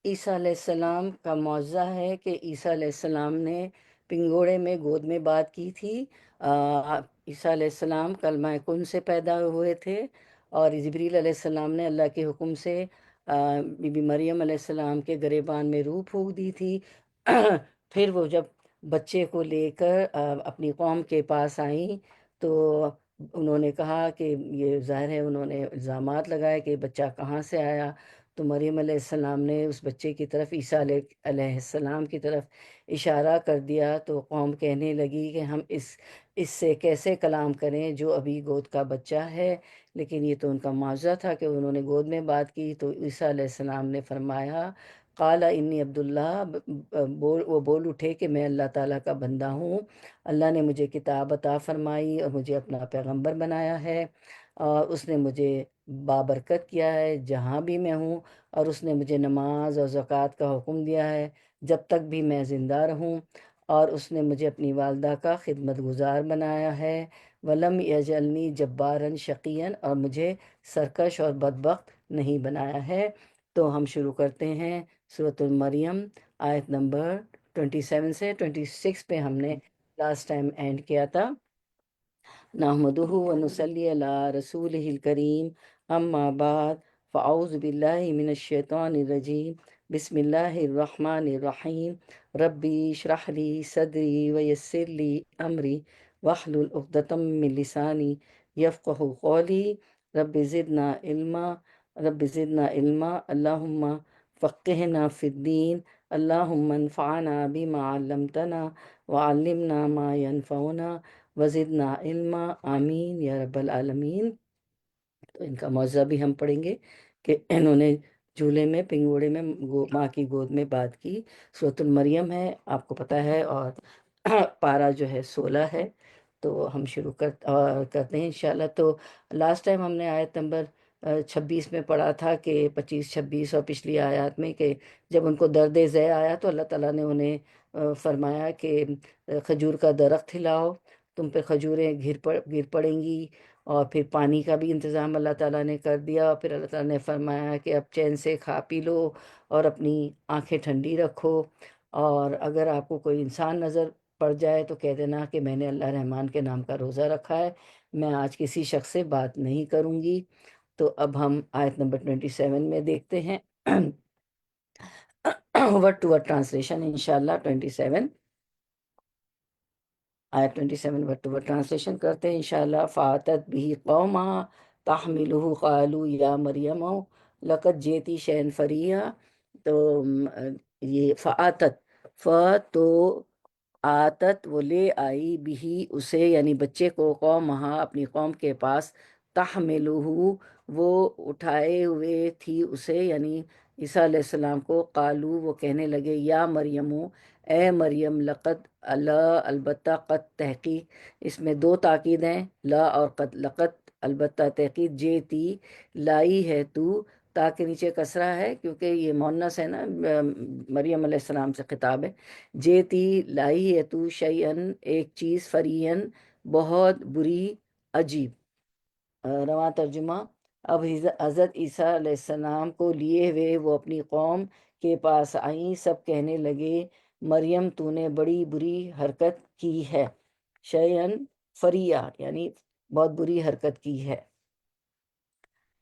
عیسیٰ علیہ السلام کا معجزہ ہے کہ عیسیٰ علیہ السلام نے پنگوڑے میں گود میں بات کی تھی۔ عیسیٰ علیہ السلام کلمہ کن سے پیدا ہوئے تھے، اور جبریل علیہ السلام نے اللہ کے حکم سے بی بی مریم علیہ السلام کے گریبان میں روح پھونک دی تھی۔ پھر وہ جب بچے کو لے کر اپنی قوم کے پاس آئیں تو انہوں نے کہا کہ یہ ظاہر ہے، انہوں نے الزامات لگائے کہ بچہ کہاں سے آیا۔ تو مریم علیہ السلام نے اس بچے کی طرف، عیسیٰ علیہ السلام کی طرف اشارہ کر دیا، تو قوم کہنے لگی کہ ہم اس سے کیسے کلام کریں جو ابھی گود کا بچہ ہے۔ لیکن یہ تو ان کا معجزہ تھا کہ انہوں نے گود میں بات کی۔ تو عیسیٰ علیہ السلام نے فرمایا، قال انی عبداللہ، وہ بول اٹھے کہ میں اللہ تعالیٰ کا بندہ ہوں، اللہ نے مجھے کتاب عطا فرمائی اور مجھے اپنا پیغمبر بنایا ہے، اور اس نے مجھے بابرکت کیا ہے جہاں بھی میں ہوں، اور اس نے مجھے نماز اور زکوٰۃ کا حکم دیا ہے جب تک بھی میں زندہ رہوں، اور اس نے مجھے اپنی والدہ کا خدمت گزار بنایا ہے، ولم یجعلنی جبارا شقیا، اور مجھے سرکش اور بدبخت نہیں بنایا ہے۔ تو ہم شروع کرتے ہیں سورۃ المریم، آیت نمبر 27 سے 26 پہ ہم نے لاسٹ ٹائم اینڈ کیا تھا۔ نحمدہ ونصلی علی رسولہ الکریم، اما بعد، فاعوذ باللہ من الشیطان الرجیم، بسم اللہ الرحمن الرحیم، ربی اشرح لی صدری ویسر لی امری واحلل عقدۃ من لسانی یفقہوا قولی، رب زدنا علما، اللہم فقہنا فی الدین، اللہم انفعنا بما علمتنا وعلمنا ما ینفعنا وزدنا علما، آمین یا رب العالمین۔ تو ان کا معجزہ بھی ہم پڑھیں گے کہ انہوں نے جھولے میں، پنگوڑے میں ماں کی گود میں بات کی۔ سورۃ المریم ہے، آپ کو پتہ ہے، اور پارہ جو ہے 16 ہے۔ تو ہم شروع کرتے ہیں انشاءاللہ۔ تو لاسٹ ٹائم ہم نے آیت نمبر 26 میں پڑھا تھا کہ 25 26 اور پچھلی آیات میں کہ جب ان کو درد ذہ آیا تو اللہ تعالیٰ نے انہیں فرمایا کہ کھجور کا درخت ہلاؤ، تم پہ کھجوریں گر پڑیں گی، اور پھر پانی کا بھی انتظام اللہ تعالیٰ نے کر دیا، اور پھر اللہ تعالیٰ نے فرمایا کہ اب چین سے کھا پی لو اور اپنی آنکھیں ٹھنڈی رکھو، اور اگر آپ کو کوئی انسان نظر پڑ جائے تو کہہ دینا کہ میں نے اللہ رحمان کے نام کا روزہ رکھا ہے، میں آج کسی شخص سے بات نہیں کروں گی۔ تو اب ہم آیت نمبر 27 میں دیکھتے ہیں ورڈ ٹو ورڈ ٹرانسلیشن انشاءاللہ۔ 27 آیت 27 ورڈ ٹو ورڈ ٹرانسلیشن کرتے ہیں انشاءاللہ۔ فاتت بھی قوما تحملہ قالوا یا مریم لقد جیتی شین فریا۔ تو یہ فاتت، تو آتت وہ لے آئی، بھی اسے یعنی بچے کو، قومہا اپنی قوم کے پاس، تحملہ وہ اٹھائے ہوئے تھی اسے یعنی عیسیٰ علیہ السلام کو، قالو وہ کہنے لگے، یا مریم اے مریم، لقد اللہ البتہ، قد تحقیق، اس میں دو تاکید ہیں، لا اور قد، لقد البتہ تحقیق، جیتی لائی ہے تو، تا کے نیچے کسرہ ہے کیونکہ یہ مؤنث ہے نا، مریم علیہ السلام سے خطاب ہے۔ جیتی لائی ہے تو، شیئن ایک چیز، فرین بہت بری، عجیب۔ رواں ترجمہ، اب حضرت عیسیٰ علیہ السلام کو لیے ہوئے وہ اپنی قوم کے پاس آئیں، سب کہنے لگے، مریم تو نے بڑی بری حرکت کی ہے، شیئن فریہ یعنی بہت بری حرکت کی ہے۔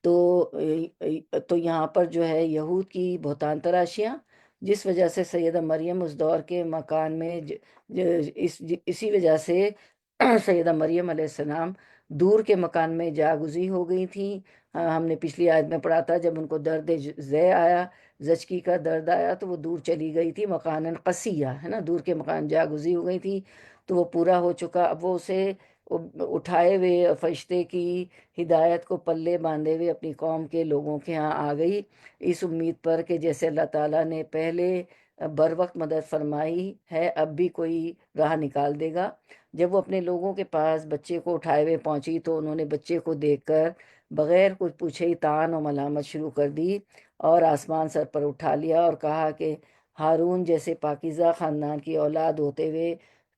تو یہاں پر جو ہے یہود کی بہتان تراشیاں، جس وجہ سے سیدہ مریم اس دور کے مکان میں اسی وجہ سے سیدہ مریم علیہ السلام دور کے مکان میں جاگزی ہو گئی تھیں۔ ہم نے پچھلی آیت میں پڑھا تھا جب ان کو درد ذہ آیا، زچگی کا درد آیا، تو وہ دور چلی گئی تھی، مکان قصیہ ہے نا، دور کے مکان جاگزی ہو گئی تھی، تو وہ پورا ہو چکا۔ اب وہ اسے اٹھائے ہوئے فرشتے کی ہدایت کو پلے باندھے ہوئے اپنی قوم کے لوگوں کے ہاں آ گئی، اس امید پر کہ جیسے اللہ تعالیٰ نے پہلے بر وقت مدد فرمائی ہے، اب بھی کوئی راہ نکال دے گا۔ جب وہ اپنے لوگوں کے پاس بچے کو اٹھائے ہوئے پہنچی تو انہوں نے بچے کو دیکھ کر بغیر کچھ پوچھے ہی طعن و ملامت شروع کر دی، اور آسمان سر پر اٹھا لیا اور کہا کہ ہارون جیسے پاکیزہ خاندان کی اولاد ہوتے ہوئے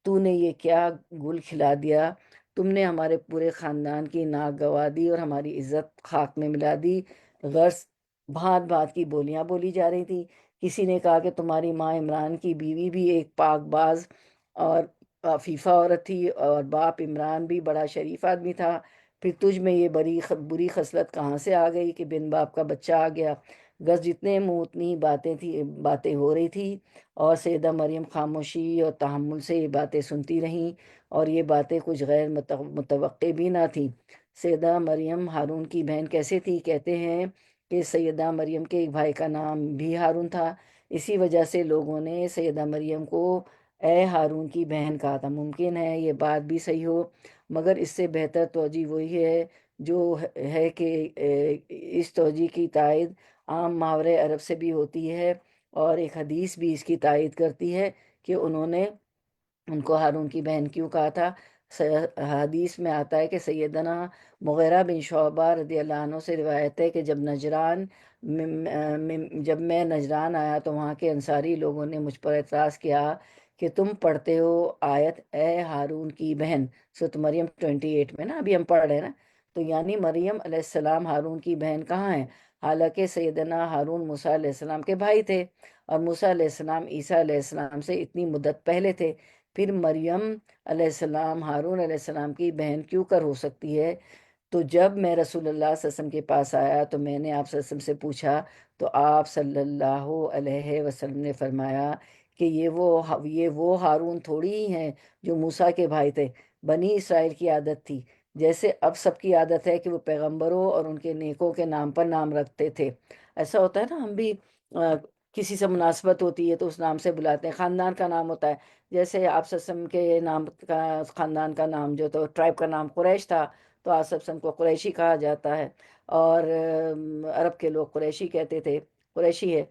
تو نے یہ کیا گل کھلا دیا، تم نے ہمارے پورے خاندان کی ناک گوا دی اور ہماری عزت خاک میں ملا دی۔ غرض بھانت بھانت کی بولیاں بولی جا رہی تھی کسی نے کہا کہ تمہاری ماں عمران کی بیوی بھی ایک پاک باز اور عفیفہ عورت تھی، اور باپ عمران بھی بڑا شریف آدمی تھا، پھر تجھ میں یہ بری خصلت کہاں سے آ گئی کہ بن باپ کا بچہ آ گیا؟ گز جتنے منہ اتنی باتیں ہو رہی تھی، اور سیدہ مریم خاموشی اور تحمل سے یہ باتیں سنتی رہیں، اور یہ باتیں کچھ غیر متوقع بھی نہ تھیں۔ سیدہ مریم ہارون کی بہن کیسے تھی؟ کہتے ہیں کہ سیدہ مریم کے ایک بھائی کا نام بھی ہارون تھا، اسی وجہ سے لوگوں نے سیدہ مریم کو اے ہارون کی بہن کہا تھا۔ ممکن ہے یہ بات بھی صحیح ہو، مگر اس سے بہتر توجہ وہی ہے جو ہے کہ اس توجہ کی تائید عام محاورے عرب سے بھی ہوتی ہے، اور ایک حدیث بھی اس کی تائید کرتی ہے کہ انہوں نے ان کو ہارون کی بہن کیوں کہا تھا۔ حدیث میں آتا ہے کہ سیدنا مغیرہ بن شعبہ رضی اللہ عنہ سے روایت ہے کہ جب میں نجران آیا تو وہاں کے انصاری لوگوں نے مجھ پر اعتراض کیا کہ تم پڑھتے ہو آیت اے ہارون کی بہن، سورۃ مریم 28 میں نا، ابھی ہم پڑھ رہے ہیں نا، تو یعنی مریم علیہ السلام ہارون کی بہن کہاں ہے؟ حالانکہ سیدنا ہارون موسیٰ علیہ السلام کے بھائی تھے، اور موسیٰ علیہ السلام عیسیٰ علیہ السلام سے اتنی مدت پہلے تھے، پھر مریم علیہ السلام ہارون علیہ السلام کی بہن کیوں کر ہو سکتی ہے؟ تو جب میں رسول اللہ صلی اللہ علیہ وسلم کے پاس آیا تو میں نے آپ صلی اللہ علیہ وسلم سے پوچھا، تو آپ صلی اللہ علیہ وسلم نے فرمایا کہ یہ وہ ہارون تھوڑی ہی ہیں جو موسیٰ کے بھائی تھے۔ بنی اسرائیل کی عادت تھی، جیسے اب سب کی عادت ہے کہ وہ پیغمبروں اور ان کے نیکوں کے نام پر نام رکھتے تھے۔ ایسا ہوتا ہے نا، ہم بھی کسی سے مناسبت ہوتی ہے تو اس نام سے بلاتے ہیں، خاندان کا نام ہوتا ہے، جیسے آپ صلی اللہ علیہ وسلم کے نام کا خاندان کا نام جو تو ٹرائب کا نام قریش تھا، تو آپ صلی اللہ علیہ وسلم کو قریشی کہا جاتا ہے، اور عرب کے لوگ قریشی کہتے تھے، قریشی ہے۔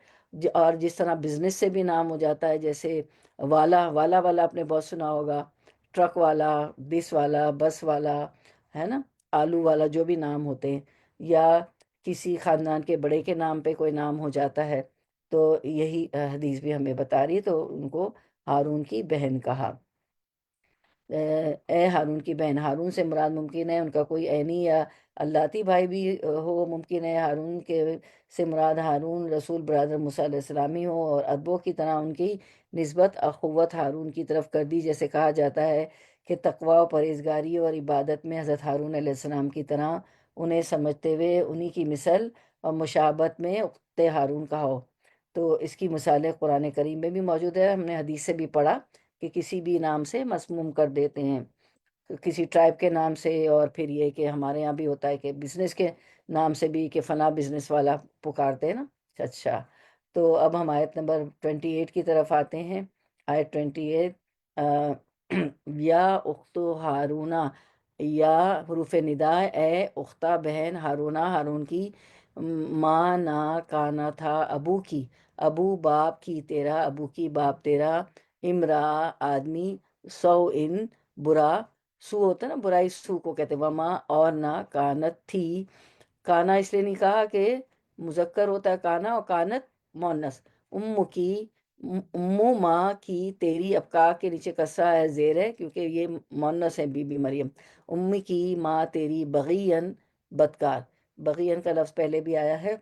اور جس طرح بزنس سے بھی نام ہو جاتا ہے، جیسے والا والا والا آپ نے بہت سنا ہوگا، ٹرک والا، ڈس والا، بس والا، ہے نا، آلو والا، جو بھی نام ہوتے ہیں، یا کسی خاندان کے بڑے کے نام پہ کوئی نام ہو جاتا ہے، تو یہی حدیث بھی ہمیں بتا رہی ہے، تو ان کو ہارون کی بہن کہا۔ اے ہارون کی بہن، ہارون سے مراد ممکن ہے ان کا کوئی عینی یا اللہتی بھائی بھی ہو، ممکن ہے ہارون کے سے مراد ہارون رسول برادر موسیٰ علیہ السلام ہی ہو، اور ادبوں کی طرح ان کی نسبت اخوت ہارون کی طرف کر دی، جیسے کہا جاتا ہے کہ تقوی و پرہیزگاری اور عبادت میں حضرت ہارون علیہ السلام کی طرح انہیں سمجھتے ہوئے انہی کی مثل اور مشابہت میں اخت ہارون کہا ہو۔ تو اس کی مثالیں قرآن کریم میں بھی موجود ہے، ہم نے حدیث سے بھی پڑھا کہ کسی بھی نام سے مسموم کر دیتے ہیں، کسی ٹرائب کے نام سے، اور پھر یہ کہ ہمارے یہاں بھی ہوتا ہے کہ بزنس کے نام سے بھی، کہ فلاں بزنس والا پکارتے ہیں نا۔ اچھا، تو اب ہم آیت نمبر 28 کی طرف آتے ہیں۔ آیت 28، یا اختو ہارونا، یا حروف ندا، اے اختہ بہن ہارونا، ہارون کی، ماں نہ کانا تھا ابو کی، ابو باپ کی تیرا، ابو کی باپ تیرا، امرا آدمی، سو ان برا، سو ہوتا ہے نا برائی، سو کو کہتے ہیں، وما اور نہ کانت تھی، کانا اس لیے نہیں کہا کہ مذکر ہوتا ہے کانا، اور کانت مونس، ام کی، امو ماں کی تیری، اب کا کے نیچے کسرہ ہے، زیر ہے، کیونکہ یہ مونس ہے بی بی مریم، امی کی ماں تیری، بغین بدکار، بغین کا لفظ پہلے بھی آیا ہے،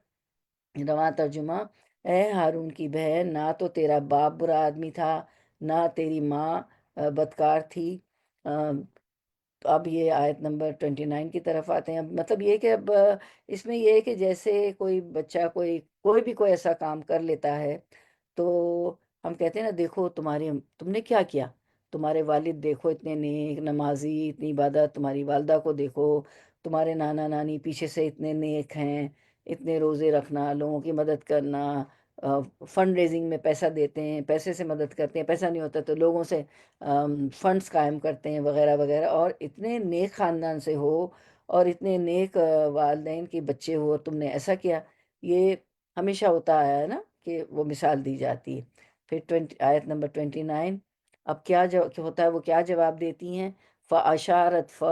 رواں ترجمہ، اے ہارون کی بہن، نہ تو تیرا باپ برا آدمی تھا، نہ تیری ماں بدکار تھی۔ تو اب یہ آیت نمبر 29 کی طرف آتے ہیں۔ اب مطلب یہ کہ اب اس میں یہ ہے کہ جیسے کوئی بچہ کوئی بھی کوئی ایسا کام کر لیتا ہے، تو ہم کہتے ہیں نا، دیکھو تم نے کیا کیا، تمہارے والد دیکھو اتنے نیک نمازی، اتنی عبادت، تمہاری والدہ کو دیکھو، تمہارے نانا نانی پیچھے سے اتنے نیک ہیں، اتنے روزے رکھنا، لوگوں کی مدد کرنا، فنڈ ریزنگ میں پیسہ دیتے ہیں، پیسے سے مدد کرتے ہیں، پیسہ نہیں ہوتا تو لوگوں سے فنڈز قائم کرتے ہیں، وغیرہ وغیرہ، اور اتنے نیک خاندان سے ہو، اور اتنے نیک والدین کے بچے ہو، اور تم نے ایسا کیا، یہ ہمیشہ ہوتا آیا ہے نا کہ وہ مثال دی جاتی ہے۔ پھر آیت نمبر 29، اب کیا ہوتا ہے، وہ کیا جواب دیتی ہیں؟ فَأَشَارَتْ،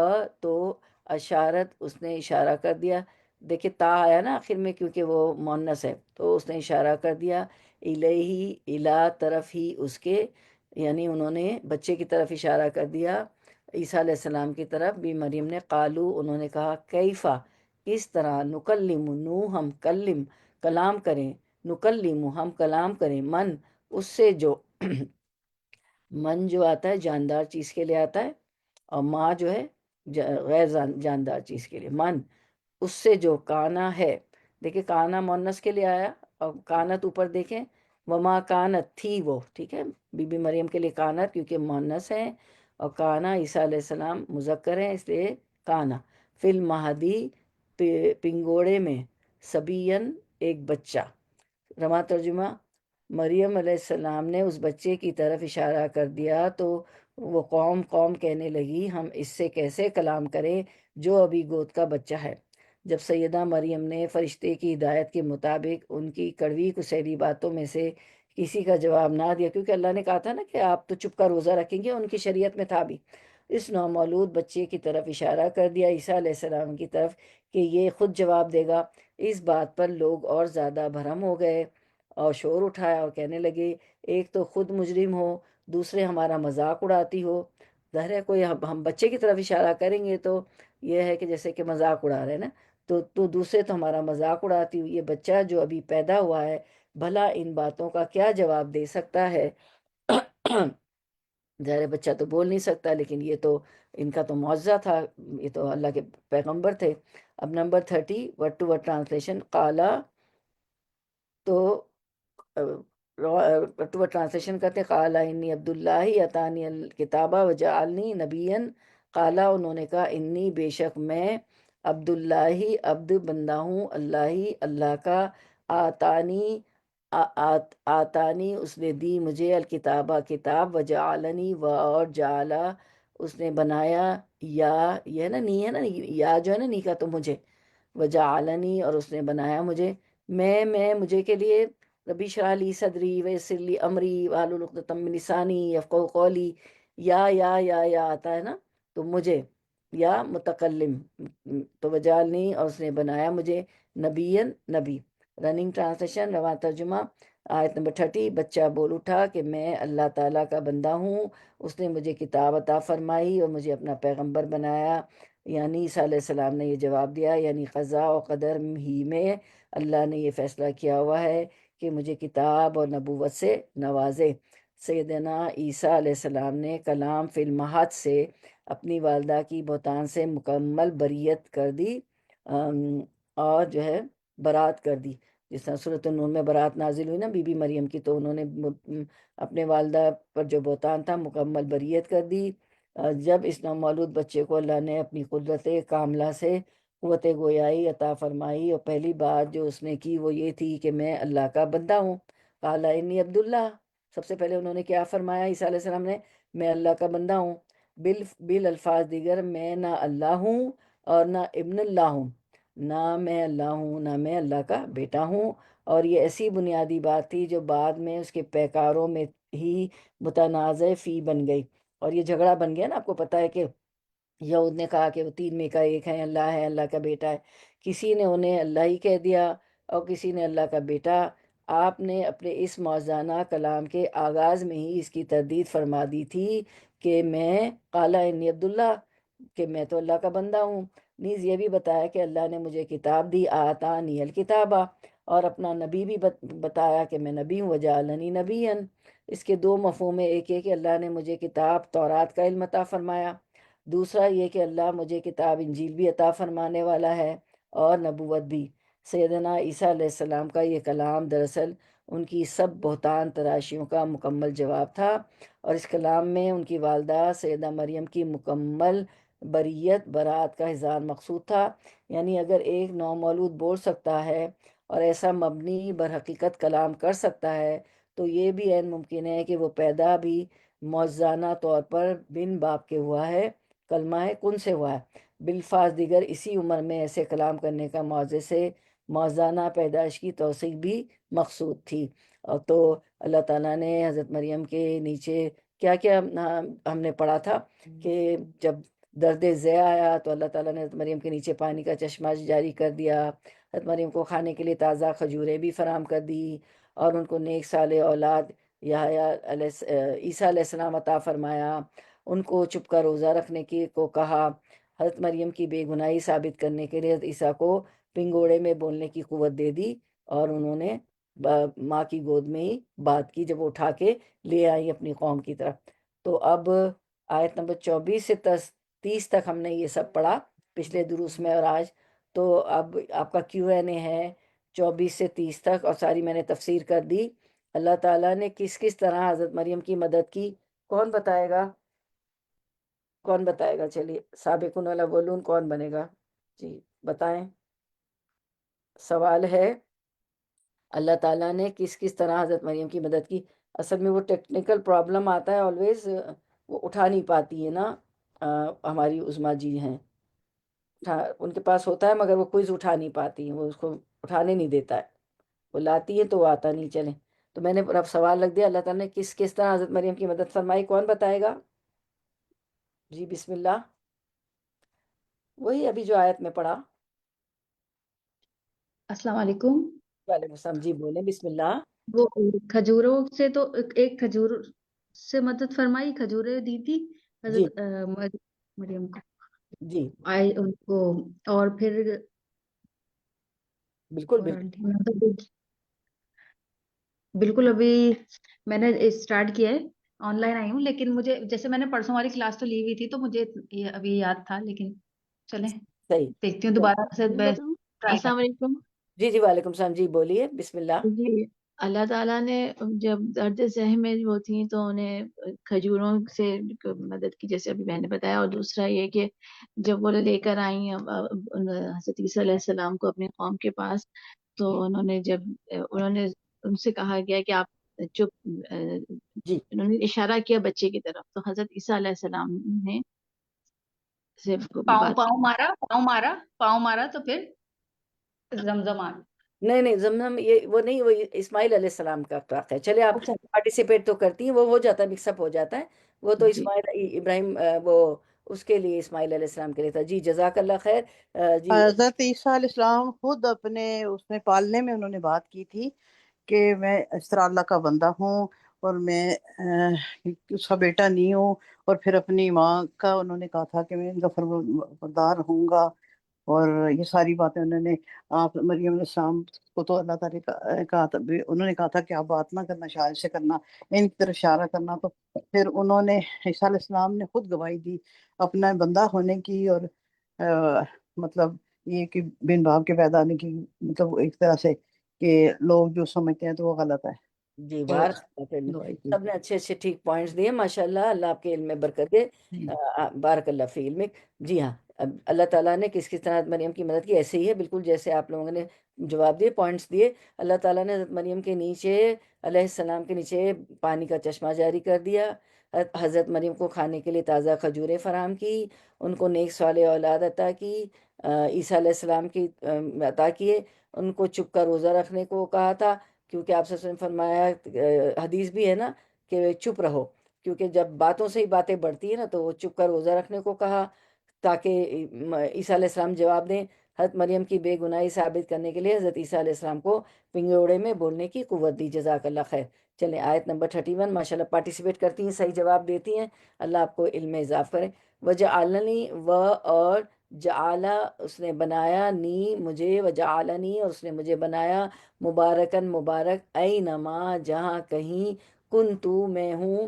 تو اشارت، اس نے اشارہ کر دیا، دیکھیں تا آیا نا آخر میں، کیونکہ وہ مونس ہے، تو اس نے اشارہ کر دیا، الیہ، الا طرف ہی اس کے، یعنی انہوں نے بچے کی طرف اشارہ کر دیا، عیسیٰ علیہ السلام کی طرف، بھی مریم نے، قالو، انہوں نے کہا، کیفا، اس طرح، نکلم، نو ہم کلم، کلام کریں، نکلم ہم کلام کریں، من اس سے جو من جو آتا ہے جاندار چیز کے لیے آتا ہے، اور ماں جو ہے غیر جاندار چیز کے لیے، من اس سے جو کانا ہے، دیکھیں کانا مونس کے لیے آیا، اور کانت اوپر دیکھیں وما کانت تھی وہ، ٹھیک ہے، بی بی مریم کے لیے کانت کیونکہ مونس ہے، اور کانا عیسیٰ علیہ السلام مذکر ہے اس لیے کانا، فی المہدی پنگوڑے میں، سبین ایک بچہ، رواں ترجمہ، مریم علیہ السلام نے اس بچے کی طرف اشارہ کر دیا تو وہ قوم قوم کہنے لگی ہم اس سے کیسے کلام کریں جو ابھی گود کا بچہ ہے۔ جب سیدہ مریم نے فرشتے کی ہدایت کے مطابق ان کی کڑوی کسیلی باتوں میں سے کسی کا جواب نہ دیا، کیونکہ اللہ نے کہا تھا نا کہ آپ تو چپ کا روزہ رکھیں گے، ان کی شریعت میں تھا بھی، اس نومولود بچے کی طرف اشارہ کر دیا، عیسیٰ علیہ السلام کی طرف، کہ یہ خود جواب دے گا۔ اس بات پر لوگ اور زیادہ بھرم ہو گئے اور شور اٹھایا اور کہنے لگے ایک تو خود مجرم ہو، دوسرے ہمارا مذاق اڑاتی ہو۔ ظاہر ہے کوئی ہم بچے کی طرف اشارہ کریں گے تو یہ ہے کہ جیسے کہ مذاق اڑا رہے ہیں نا، تو دوسرے تو ہمارا مذاق اڑاتی ہو، یہ بچہ جو ابھی پیدا ہوا ہے بھلا ان باتوں کا کیا جواب دے سکتا ہے؟ ظاہر بچہ تو بول نہیں سکتا، لیکن یہ تو ان کا تو معجزہ تھا، یہ تو اللہ کے پیغمبر تھے۔ اب number 30 word to word translation, قالا تو ٹو ٹرانسلیشن کرتے ہیں، قالا انی عبداللہ اتانی الکتابہ وجعلنی نبیًا، قالا انہوں نے کہا انی بے شک میں عبداللہ عبد بندہ ہوں، اللہ کا، آتانی آتانی اس نے دی مجھے، الکتابہ کتاب، وجعلنی و اور جعلا اس نے بنایا، یا یہ ہے نا یا جو ہے نا نی کا تو مجھے، وجعلنی اور اس نے بنایا مجھے، میں مجھے کے لیے، ربی اشرح لی صدری ویسر لی امری واحلل عقدۃ من لسانی یفقہوا قولی، یا آتا ہے نا تو مجھے، یا متکلم، تو وجعلنی اور اس نے بنایا مجھے، نبی۔ رننگ ٹرانسلیشن، رواں ترجمہ، آیت نمبر 30، بچہ بول اٹھا کہ میں اللہ تعالیٰ کا بندہ ہوں، اس نے مجھے کتاب عطا فرمائی اور مجھے اپنا پیغمبر بنایا، یعنی عیسیٰ علیہ السلام نے یہ جواب دیا، یعنی قضاء و قدر ہی میں اللہ نے یہ فیصلہ کیا ہوا ہے کہ مجھے کتاب اور نبوت سے نوازے۔ سیدنا عیسیٰ علیہ السلام نے کلام فی المہد سے اپنی والدہ کی بہتان سے مکمل بریت کر دی، اور جو ہے برات کر دی، جس طرح سورۃ النور میں برات نازل ہوئی نا بی بی مریم کی، تو انہوں نے اپنے والدہ پر جو بہتان تھا مکمل بریت کر دی۔ جب اس نومولود بچے کو اللہ نے اپنی قدرت کاملہ سے قوت گویائی عطا فرمائی، اور پہلی بات جو اس نے کی وہ یہ تھی کہ میں اللہ کا بندہ ہوں، قال انی عبداللہ، سب سے پہلے انہوں نے کیا فرمایا عیسیٰ علیہ السلام نے؟ میں اللہ کا بندہ ہوں۔ الفاظ دیگر، میں نہ اللہ ہوں اور نہ ابن اللہ ہوں، نہ میں اللہ ہوں نہ میں اللہ کا بیٹا ہوں، اور یہ ایسی بنیادی بات تھی جو بعد میں اس کے پیکاروں میں ہی متنازع فی بن گئی، اور یہ جھگڑا بن گیا نا، آپ کو پتہ ہے کہ یہود نے کہا کہ وہ تین میں کا ایک ہے، اللہ کا بیٹا ہے، کسی نے انہیں اللہ ہی کہہ دیا اور کسی نے اللہ کا بیٹا۔ آپ نے اپنے اس موزانہ کلام کے آغاز میں ہی اس کی تردید فرما دی تھی کہ میں قال انی عبداللہ، کہ میں تو اللہ کا بندہ ہوں، نیز یہ بھی بتایا کہ اللہ نے مجھے کتاب دی، آتانی الکتابہ، اور اپنا نبی بھی بتایا کہ میں نبی ہوں، وجعلنی نبیًا۔ اس کے دو مفہوم ہیں، ایک ہے کہ اللہ نے مجھے کتاب تورات کا علم عطا فرمایا، دوسرا یہ کہ اللہ مجھے کتاب انجیل بھی عطا فرمانے والا ہے اور نبوت بھی۔ سیدنا عیسیٰ علیہ السلام کا یہ کلام دراصل ان کی سب بہتان تراشیوں کا مکمل جواب تھا، اور اس کلام میں ان کی والدہ سیدہ مریم کی مکمل برات کا اظہار مقصود تھا، یعنی اگر ایک نومولود بول سکتا ہے اور ایسا مبنی برحقیقت کلام کر سکتا ہے تو یہ بھی عین ممکن ہے کہ وہ پیدا بھی معجزانہ طور پر بن باپ کے ہوا ہے، کلمہ کن سے ہوا ہے۔ بالفاظ دیگر اسی عمر میں ایسے کلام کرنے کا معجزے سے موزانہ پیدائش کی توثیق بھی مقصود تھی، اور تو اللہ تعالیٰ نے حضرت مریم کے نیچے کیا کیا ہم نے پڑھا تھا کہ جب درد ذی آیا تو اللہ تعالیٰ نے حضرت مریم کے نیچے پانی کا چشمہ جاری کر دیا، حضرت مریم کو کھانے کے لیے تازہ کھجوریں بھی فراہم کر دی، اور ان کو نیک صالح اولاد عیسیٰ علیہ السلام عطا فرمایا، ان کو چپ کا روزہ رکھنے کی کو کہا، حضرت مریم کی بے گناہی ثابت کرنے کے لیے حضرت عیسیٰ کو پنگوڑے میں بولنے کی قوت دے دی، اور انہوں نے ماں کی گود میں ہی بات کی جب وہ اٹھا کے لے آئی اپنی قوم کی طرف۔ تو اب آیت نمبر 24 سے 30 تک ہم نے یہ سب پڑھا پچھلے دروس میں اور آج۔ تو اب آپ کا Q&A ہے 24 سے 30 تک، اور ساری میں نے تفسیر کر دی۔ اللہ تعالیٰ نے کس کس طرح حضرت مریم کی مدد کی، کون بتائے گا؟ کون بتائے گا؟ چلیے، سابقون الاولون کون بنے گا؟ جی بتائیں۔ سوال ہے اللہ تعالیٰ نے کس کس طرح حضرت مریم کی مدد کی۔ اصل میں وہ ٹیکنیکل پرابلم آتا ہے آلویز، وہ اٹھا نہیں پاتی ہے نا، ہماری عظمیٰ جی ہیں، ان کے پاس ہوتا ہے مگر وہ کوئز اٹھا نہیں پاتی ہیں، وہ اس کو اٹھانے نہیں دیتا ہے، وہ لاتی ہے تو وہ آتا نہیں۔ چلیں، تو میں نے اب سوال رکھ دیا، اللہ تعالیٰ نے کس کس طرح حضرت مریم کی مدد فرمائی، کون بتائے گا؟ جی بسم اللہ۔ وہی ابھی جو آیت میں پڑھا۔ السلام علیکم۔ وعلیکم السلام، جی بولیں بسم اللہ۔ وہ کھجوروں سے تو ایک کھجور سے مدد فرمائی، کھجوریں دی تھی جی حضرت مریم کو، جی آئے ان کو، اور پھر بالکل اور بالکل۔ بالکل ابھی میں نے اسٹارٹ کیا ہے، آن لائن آئی ہوں، لیکن مجھے جیسے میں نے پرسوں والی کلاس تو لی ہوئی تھی تو مجھے یہ ابھی یاد تھا، لیکن چلیں صحیح۔ دیکھتی ہوں دوبارہ سے ٹرائی السلام علیکم۔ جی جی وعلیکم السلام، جی بولیے بسم اللہ۔ جی، اللہ تعالیٰ نے جب درد ذہن میں وہ تھیں تو انہیں کھجوروں سے مدد کی، جیسے ابھی میں نے بتایا، اور دوسرا یہ کہ جب وہ لے کر آئیں حضرت عیسیٰ علیہ السلام کو اپنی قوم کے پاس، تو انہوں نے ان سے کہا گیا کہ آپ چپ، جی انہوں نے اشارہ کیا بچے کی طرف، تو حضرت عیسیٰ علیہ السلام نے سے بات پاؤں مارا تو پھر زمزم آ گئی۔ نہیں نہیں، زمزم یہ وہ نہیں، وہ اسماعیل علیہ السلام کا واقعہ ہے۔ چلے آپ اچھا پارٹیسپیٹ تو کرتی ہیں، وہ ہو جاتا ہے، مکس اپ ہو جاتا ہے، وہ تو جی اسماعیل ابراہیم وہ اس کے لیے اسماعیل علیہ السلام کے لیے تھا۔ جی جزاک اللہ خیر۔ جی حضرت عیسیٰ علیہ السلام خود اپنے اس میں پالنے میں انہوں نے بات کی تھی کہ میں اس طرح اللہ کا بندہ ہوں، اور میں اس کا بیٹا نہیں ہوں، اور پھر اپنی ماں کا انہوں نے کہا تھا کہ میں ان کا فرمانبردار ہوں گا، اور یہ ساری باتیں انہوں نے آپ مریم علیہ السلام کو تو اللہ تعالیٰ نے کہا تھا، انہوں نے کہا تھا کہ آپ بات نہ کرنا، شاعر سے کرنا، ان کی طرف اشارہ کرنا، تو پھر انہوں نے عیسیٰ علیہ السلام نے خود گواہی دی اپنا بندہ ہونے کی، اور مطلب یہ کہ بن باپ کے پیدا ہونے کی، مطلب ایک طرح سے کہ لوگ جو سمجھتے ہیں تو وہ غلط ہے، جی تو بارک اللہ فیک، گواہی کی۔ سب نے اچھے اچھے ٹھیک پوائنٹس دیے، ماشاءاللہ، اللہ آپ کے علم میں برکت دے۔ بارک اللہ فی علمک۔ جی ہاں، اب اللہ تعالیٰ نے کس کس طرح حضرت مریم کی مدد کی، ایسے ہی ہے بالکل جیسے آپ لوگوں نے جواب دیے، پوائنٹس دیے۔ اللہ تعالیٰ نے حضرت مریم کے نیچے، علیہ السلام کے نیچے پانی کا چشمہ جاری کر دیا، حضرت مریم کو کھانے کے لیے تازہ کھجوریں فراہم کی، ان کو نیک صالح اولاد عطا کی، عیسیٰ علیہ السلام کی عطا کیے، ان کو چپ کا روزہ رکھنے کو کہا تھا، کیونکہ آپ صلی اللہ علیہ وسلم فرمایا، حدیث بھی ہے نا کہ چپ رہو، کیونکہ جب باتوں سے ہی باتیں بڑھتی ہیں نا، تو وہ چپ کر روزہ رکھنے کو کہا تاکہ عیسیٰ علیہ السلام جواب دیں۔ حضرت مریم کی بے گناہی ثابت کرنے کے لیے حضرت عیسیٰ علیہ السلام کو پنگوڑے میں بولنے کی قوت دی، جزاک اللہ خیر۔ چلیں آیت نمبر 31، ماشاءاللہ پارٹیسپیٹ کرتی ہیں، صحیح جواب دیتی ہیں، اللہ آپ کو علم میں اضافہ کرے۔ وجعلنی، اور جعلا اس نے بنایا، نی مجھے، وجعلنی اور اس نے مجھے بنایا، مبارکن مبارک، اینما جہاں کہیں، کنتو میں ہوں،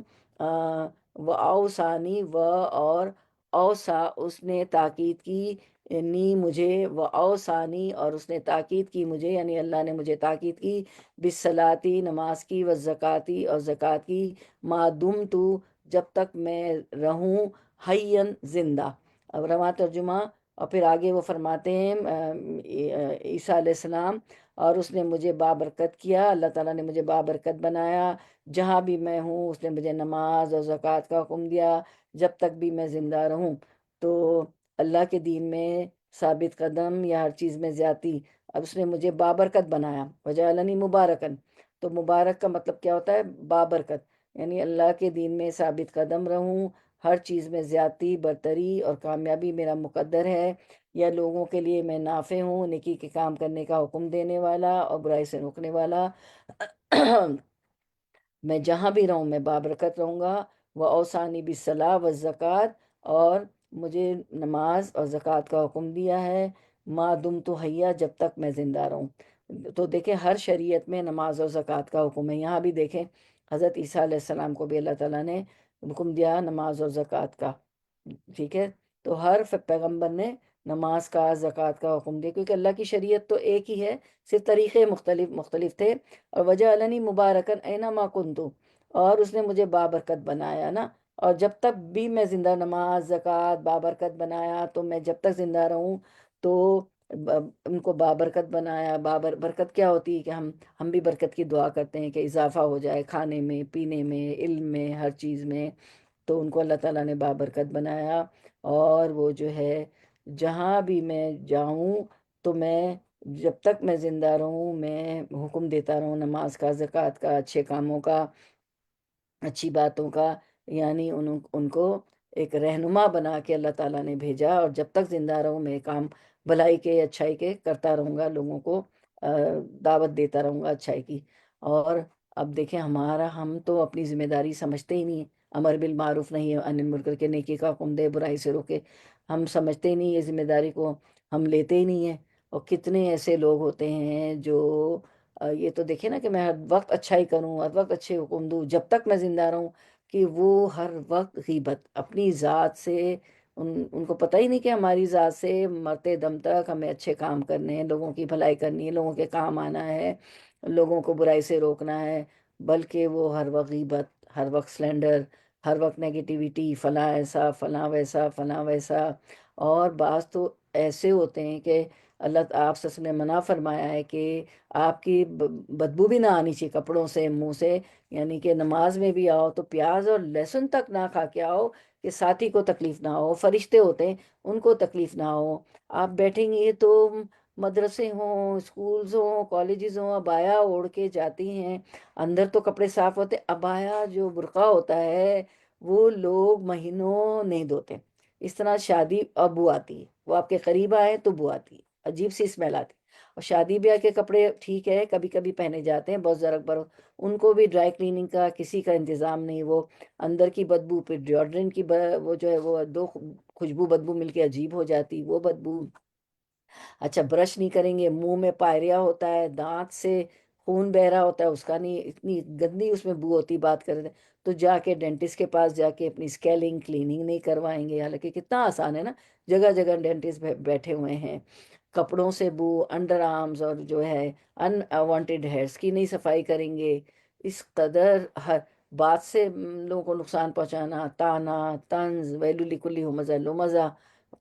و اوسانی و اور اوسا اس نے تاکید کی، نی مجھے، و اوسانی اور اس نے تاکید کی مجھے، یعنی اللہ نے مجھے تاکید کی، بالصلاتی نماز کی، و زکاتی اور زکوٰۃ کی، ما دمتو جب تک میں رہوں، حین زندہ۔ اب رواں ترجمہ، اور پھر آگے وہ فرماتے ہیں عیسیٰ علیہ السلام، اور اس نے مجھے بابرکت کیا، اللہ تعالیٰ نے مجھے بابرکت بنایا، جہاں بھی میں ہوں اس نے مجھے نماز اور زکوٰۃ کا حکم دیا، جب تک بھی میں زندہ رہوں۔ تو اللہ کے دین میں ثابت قدم یا ہر چیز میں زیادتی، اب اس نے مجھے بابرکت بنایا، وجعلنی مبارکن، تو مبارک کا مطلب کیا ہوتا ہے؟ بابرکت، یعنی اللہ کے دین میں ثابت قدم رہوں، ہر چیز میں زیادتی، برتری اور کامیابی میرا مقدر ہے، یا لوگوں کے لیے میں نافع ہوں، نیکی کے کام کرنے کا حکم دینے والا اور برائی سے روکنے والا، میں جہاں بھی رہوں میں بابرکت رہوں گا۔ وہ اوسانی بالصلاۃ و زکوٰۃ، اور مجھے نماز اور زکوٰۃ کا حکم دیا ہے، ما دم تو حیا، جب تک میں زندہ رہوں. تو دیکھیں ہر شریعت میں نماز اور زکوٰۃ کا حکم ہے. یہاں بھی دیکھیں حضرت عیسیٰ علیہ السلام کو بھی اللہ تعالیٰ نے حکم دیا نماز اور زکوٰۃ کا. ٹھیک ہے. تو ہر پیغمبر نے نماز کا زکوٰۃ کا حکم دیا، کیونکہ اللہ کی شریعت تو ایک ہی ہے، صرف طریقے مختلف مختلف تھے. اور وجہ علنی مبارکن اینما کنتو، اور اس نے مجھے بابرکت بنایا نا. اور جب تک بھی میں زندہ، نماز زکوٰۃ بابرکت بنایا، تو میں جب تک زندہ رہوں تو ان کو بابرکت بنایا. برکت کیا ہوتی ہے کہ ہم بھی برکت کی دعا کرتے ہیں کہ اضافہ ہو جائے کھانے میں، پینے میں، علم میں، ہر چیز میں. تو ان کو اللہ تعالیٰ نے بابرکت بنایا. اور وہ جو ہے جہاں بھی میں جاؤں تو میں جب تک میں زندہ رہوں میں حکم دیتا رہوں نماز کا، زکوٰۃ کا، اچھے کاموں کا، اچھی باتوں کا. یعنی ان کو ایک رہنما بنا کے اللہ تعالیٰ نے بھیجا. اور جب تک زندہ رہوں میں کام بھلائی کے، اچھائی کے کرتا رہوں گا، لوگوں کو دعوت دیتا رہوں گا اچھائی کی. اور اب دیکھیں ہم تو اپنی ذمہ داری سمجھتے ہی نہیں ہیں. امر بالمعروف نہیں ہے، انل منکر کے، نیکی کا حکم دے، برائی سے روکے. ہم سمجھتے ہی نہیں یہ ذمہ داری کو، ہم لیتے ہی نہیں ہیں. اور کتنے ایسے لوگ ہوتے ہیں جو یہ تو دیکھیں نا کہ میں ہر وقت اچھائی کروں، ہر وقت اچھے حکم دوں جب تک میں زندہ رہوں، کہ وہ ہر وقت غیبت اپنی ذات سے، ان کو پتہ ہی نہیں کہ ہماری ذات سے مرتے دم تک ہمیں اچھے کام کرنے ہیں، لوگوں کی بھلائی کرنی ہے، لوگوں کے کام آنا ہے، لوگوں کو برائی سے روکنا ہے. بلکہ وہ ہر وقت غیبت، ہر وقت سلینڈر، ہر وقت نیگیٹیوٹی، فلاں ایسا، فلاں ویسا، فلاں ویسا. اور بعض تو ایسے ہوتے ہیں کہ اللہ آپ سے نے منع فرمایا ہے کہ آپ کی بدبو بھی نہ آنی چاہیے کپڑوں سے، منہ سے. یعنی کہ نماز میں بھی آؤ تو پیاز اور لہسن تک نہ کھا کے آؤ کہ ساتھی کو تکلیف نہ ہو. فرشتے ہوتے ہیں ان کو تکلیف نہ ہو. آپ بیٹھیں گے تو مدرسے ہوں، اسکولز ہوں، کالجز ہوں، ابایا اوڑھ کے جاتی ہیں، اندر تو کپڑے صاف ہوتے. ابایا جو برقع ہوتا ہے وہ لوگ مہینوں نہیں دھوتے. اس طرح شادی اب بو آتی ہے، وہ آپ کے قریب آئے تو بو آتی ہے، عجیب سی اسمیل آتی. اور شادی بیاہ کے کپڑے ٹھیک ہے کبھی کبھی پہنے جاتے ہیں بہت ذرا بر، ان کو بھی ڈرائی کلیننگ کا کسی کا انتظام نہیں. وہ اندر کی بدبو پھر ڈیوڈرنٹ کی وہ جو ہے وہ دو خوشبو بدبو مل کے عجیب ہو جاتی وہ بدبو. اچھا برش نہیں کریں گے، منہ میں پائریا ہوتا ہے، دانت سے خون بہ رہا ہوتا ہے، اس کا نہیں، اتنی گندی اس میں بو ہوتی. بات کر رہے تھے تو جا کے ڈینٹسٹ کے پاس جا کے اپنی اسکیلنگ کلیننگ نہیں کروائیں گے. حالانکہ کتنا آسان ہے نا، جگہ جگہ ڈینٹسٹ بیٹھے ہوئے ہیں. کپڑوں سے بو، انڈر آرمز اور جو ہے ان وانٹیڈ ہیئرس کی نہیں صفائی کریں گے. اس قدر ہر بات سے لوگوں کو نقصان پہنچانا، تانا، طنز، ویلو لکلی ہمزہ لمزہ.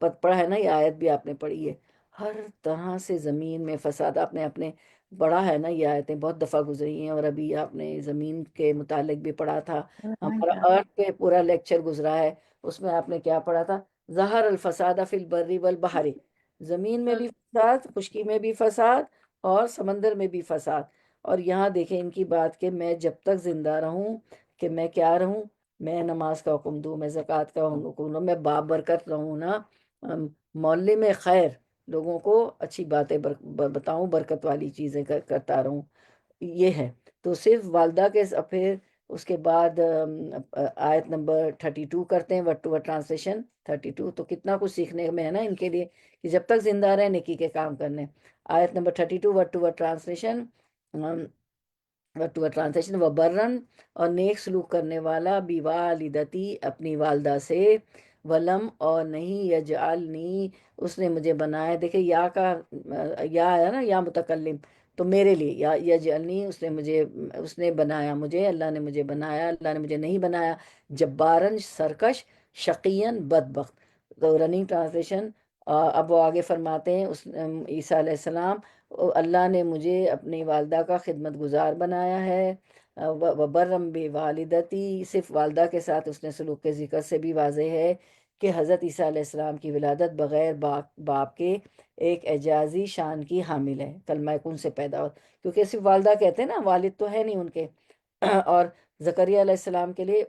پڑھا ہے نا یہ آیت بھی آپ نے پڑھی ہے. ہر طرح سے زمین میں فساد. آپ نے اپنے پڑھا ہے نا یہ آیتیں بہت دفعہ گزری ہیں. اور ابھی آپ نے زمین کے متعلق بھی پڑھا تھا. ہمارا ارتھ پہ پورا لیکچر گزرا ہے، اس میں آپ نے کیا پڑھا تھا؟ ظہر الفساد فی البر والبحر. زمین میں بھی فساد، خشکی میں بھی فساد، اور سمندر میں بھی فساد. اور یہاں دیکھیں ان کی بات کہ میں جب تک زندہ رہوں کہ میں کیا رہوں، میں نماز کا حکم دوں، میں زکوٰۃ کا حکم دوں، میں بابرکت رہوں نا. معلم خیر، لوگوں کو اچھی باتیں بتاؤں، برکت والی چیزیں کرتا رہوں. یہ ہے. تو صرف والدہ کے پھر اس کے بعد آیت نمبر 32 کرتے ہیں، ورڈ ٹو ورڈ ٹرانسلیشن 32. تو کتنا کچھ سیکھنے میں ہے نا ان کے لیے کہ جب تک زندہ رہے نیکی کے کام کرنے. آیت نمبر 32 word to word translation. Word to word translation: وبرن، اور نیک سلوک کرنے والا، بی والدتی، اپنی والدہ سے، ولم، اور نہیں، یجعلنی، اس نے مجھے بنایا. دیکھیں یا کا یا آیا نا، یا متکلم، تو میرے لیے یا یجعلنی، اس نے بنایا مجھے، اللہ نے مجھے بنایا. اللہ نے مجھے نہیں بنایا جبارن، سرکش، شقین، بدبخت. تو رننگ ٹرانسلیشن. اب وہ آگے فرماتے ہیں عیسیٰ علیہ السلام، اللہ نے مجھے اپنی والدہ کا خدمت گزار بنایا ہے. وبرم بی والدتی، صرف والدہ کے ساتھ اس نے سلوک کے ذکر سے بھی واضح ہے کہ حضرت عیسیٰ علیہ السلام کی ولادت بغیر باپ کے ایک اعجازی شان کی حامل ہے. کلمہ کن سے پیدا ہو، کیونکہ صرف والدہ کہتے ہیں نا، والد تو ہے نہیں ان کے. اور زکریا علیہ السلام کے لیے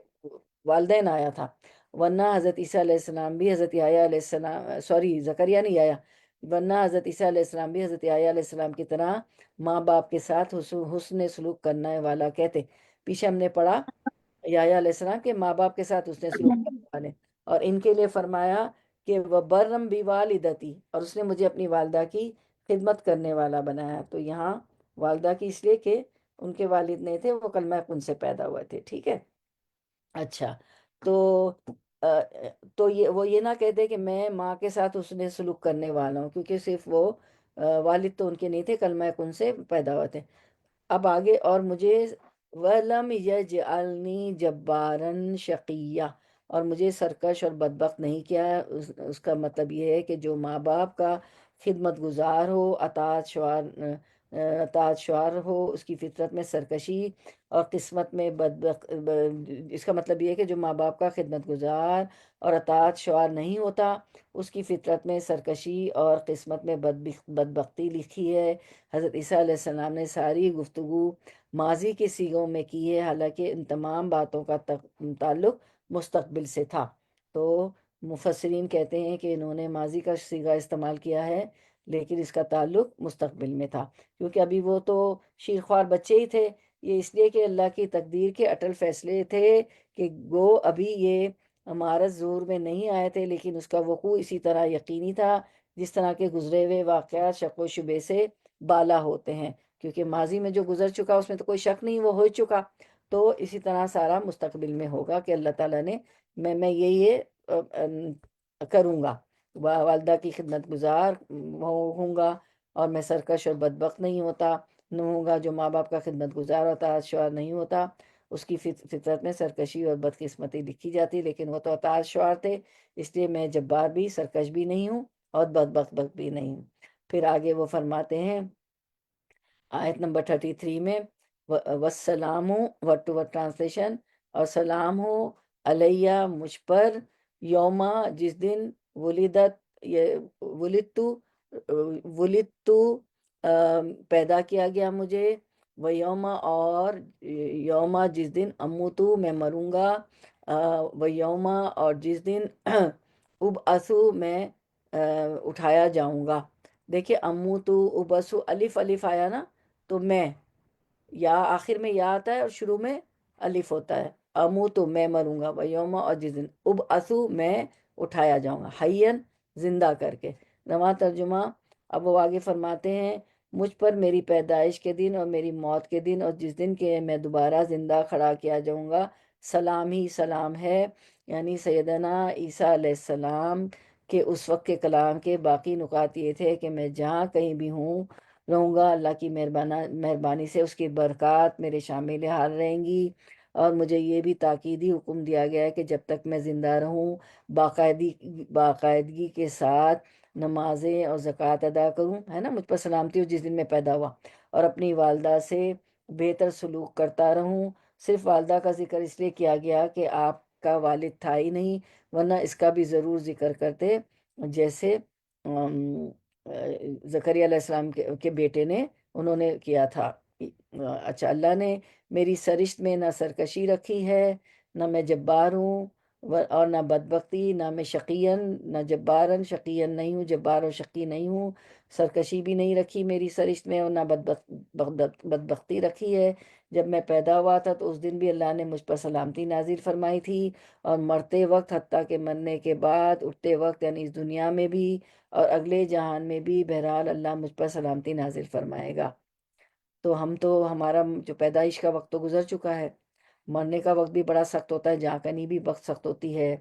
والدین آیا تھا، ورنہ حضرت عیسیٰ علیہ السلام بھی حضرت یحییٰ علیہ السلام، سوری زکریا نہیں آیا، ورنہ حضرت عیسیٰ علیہ السلام بھی حضرت یحییٰ علیہ السلام کی طرح ماں باپ کے ساتھ حسن سلوک کرنے والا کہتے. پیچھے ہم نے پڑھا یحییٰ علیہ السلام کے ماں باپ کے ساتھ حسن سلوک کرنے والے. اور ان کے لیے فرمایا کہ وہ برم بھی والدتی، اور اس نے مجھے اپنی والدہ کی خدمت کرنے والا بنایا. تو یہاں والدہ کی اس لیے کہ ان کے والد نہیں تھے، وہ کلمہ کن سے پیدا ہوئے تھے. ٹھیک ہے. اچھا. تو آ، تو وہ یہ نہ کہتے کہ میں ماں کے ساتھ اس نے سلوک کرنے والا ہوں، کیونکہ صرف وہ والد تو ان کے نہیں تھے، کلمہ کن سے پیدا ہوئے تھے. اب آگے، اور مجھے وَلَمْ يَجْعَلْنِي جَبَّارًا شَقِيًّا، اور مجھے سرکش اور بدبخت نہیں کیا. اس کا مطلب یہ ہے کہ جو ماں باپ کا خدمت گزار ہو، اطاعت شعار ہو، اس کی فطرت میں سرکشی اور قسمت میں اس کا مطلب یہ ہے کہ جو ماں باپ کا خدمت گزار اور اطاعت شعار نہیں ہوتا، اس کی فطرت میں سرکشی اور قسمت میں بدبختی لکھی ہے. حضرت عیسیٰ علیہ السلام نے ساری گفتگو ماضی کے سیغوں میں کی ہے، حالانکہ ان تمام باتوں کا تعلق مستقبل سے تھا. تو مفسرین کہتے ہیں کہ انہوں نے ماضی کا صیغہ استعمال کیا ہے، لیکن اس کا تعلق مستقبل میں تھا، کیونکہ ابھی وہ تو شیرخوار بچے ہی تھے. یہ اس لیے کہ اللہ کی تقدیر کے اٹل فیصلے تھے کہ گو ابھی یہ ہمارت ظہور میں نہیں آئے تھے، لیکن اس کا وقوع اسی طرح یقینی تھا جس طرح کے گزرے ہوئے واقعات شک و شبے سے بالا ہوتے ہیں، کیونکہ ماضی میں جو گزر چکا اس میں تو کوئی شک نہیں، وہ ہو چکا. تو اسی طرح سارا مستقبل میں ہوگا کہ اللہ تعالیٰ نے میں یہ کروں گا، والدہ کی خدمت گزار ہوں گا، اور میں سرکش اور بدبخت نہیں ہوں گا. جو ماں باپ کا خدمت گزار اور اطاعت شعار نہیں ہوتا، اس کی فطرت میں سرکشی اور بدقسمتی لکھی جاتی، لیکن وہ تو اطاعت شعار تھے، اس لیے میں جبار بھی سرکش بھی نہیں ہوں اور بدبخت بھی نہیں ہوں. پھر آگے وہ فرماتے ہیں آیت نمبر 33 میں، وَالسَّلَامُ ورڈ ٹو ورڈ ٹرانسلیشن، اور سلام ہو علیہ مجھ پر، یوما جس دن، ولدتو ولدتو پیدا کیا گیا مجھے، و یوما اور یوما جس دن، اموتو میں مروں گا، و یوما اور جس دن، ابعثو میں اٹھایا جاؤں گا. دیکھیے اموتو ابسو الف الف آیا نا، تو میں، یا آخر میں یا آتا ہے اور شروع میں الف ہوتا ہے. اموتو میں مروں گا، و یوما اور جس دن، ابعثو میں اٹھایا جاؤں گا، حیّن زندہ کر کے. رواں ترجمہ. اب وہ آگے فرماتے ہیں، مجھ پر میری پیدائش کے دن اور میری موت کے دن اور جس دن کہ میں دوبارہ زندہ کھڑا کیا جاؤں گا، سلام ہی سلام ہے. یعنی سیدنا عیسیٰ علیہ السلام کے اس وقت کے کلام کے باقی نکات یہ تھے کہ میں جہاں کہیں بھی رہوں گا، اللہ کی مہربانی سے اس کی برکات میرے شامل حال رہیں گی. اور مجھے یہ بھی تاکیدی حکم دیا گیا ہے کہ جب تک میں زندہ رہوں، باقاعدگی کے ساتھ نمازیں اور زکوٰۃ ادا کروں، ہے نا، مجھ پر سلامتی ہو جس دن میں پیدا ہوا، اور اپنی والدہ سے بہتر سلوک کرتا رہوں. صرف والدہ کا ذکر اس لیے کیا گیا کہ آپ کا والد تھا ہی نہیں، ورنہ اس کا بھی ضرور ذکر کرتے، جیسے زکریا علیہ السلام کے بیٹے نے انہوں نے کیا تھا. اچھا. اللہ نے میری سرشت میں نہ سرکشی رکھی ہے، نہ میں جبار ہوں، اور نہ بدبختی، نہ میں شقین، نہ جبارن شقین نہیں ہوں، جبار و شقی نہیں ہوں. سرکشی بھی نہیں رکھی میری سرشت میں، اور نہ بدبختی رکھی ہے. جب میں پیدا ہوا تھا تو اس دن بھی اللہ نے مجھ پر سلامتی نازل فرمائی تھی، اور مرتے وقت حتیٰ کہ مرنے کے بعد، اٹھتے وقت یعنی اس دنیا میں بھی اور اگلے جہان میں بھی، بہرحال اللہ مجھ پر سلامتی نازل فرمائے گا. تو ہمارا جو پیدائش کا وقت تو گزر چکا ہے، مرنے کا وقت بھی بڑا سخت ہوتا ہے، جہاں کنی بھی وقت سخت ہوتی ہے.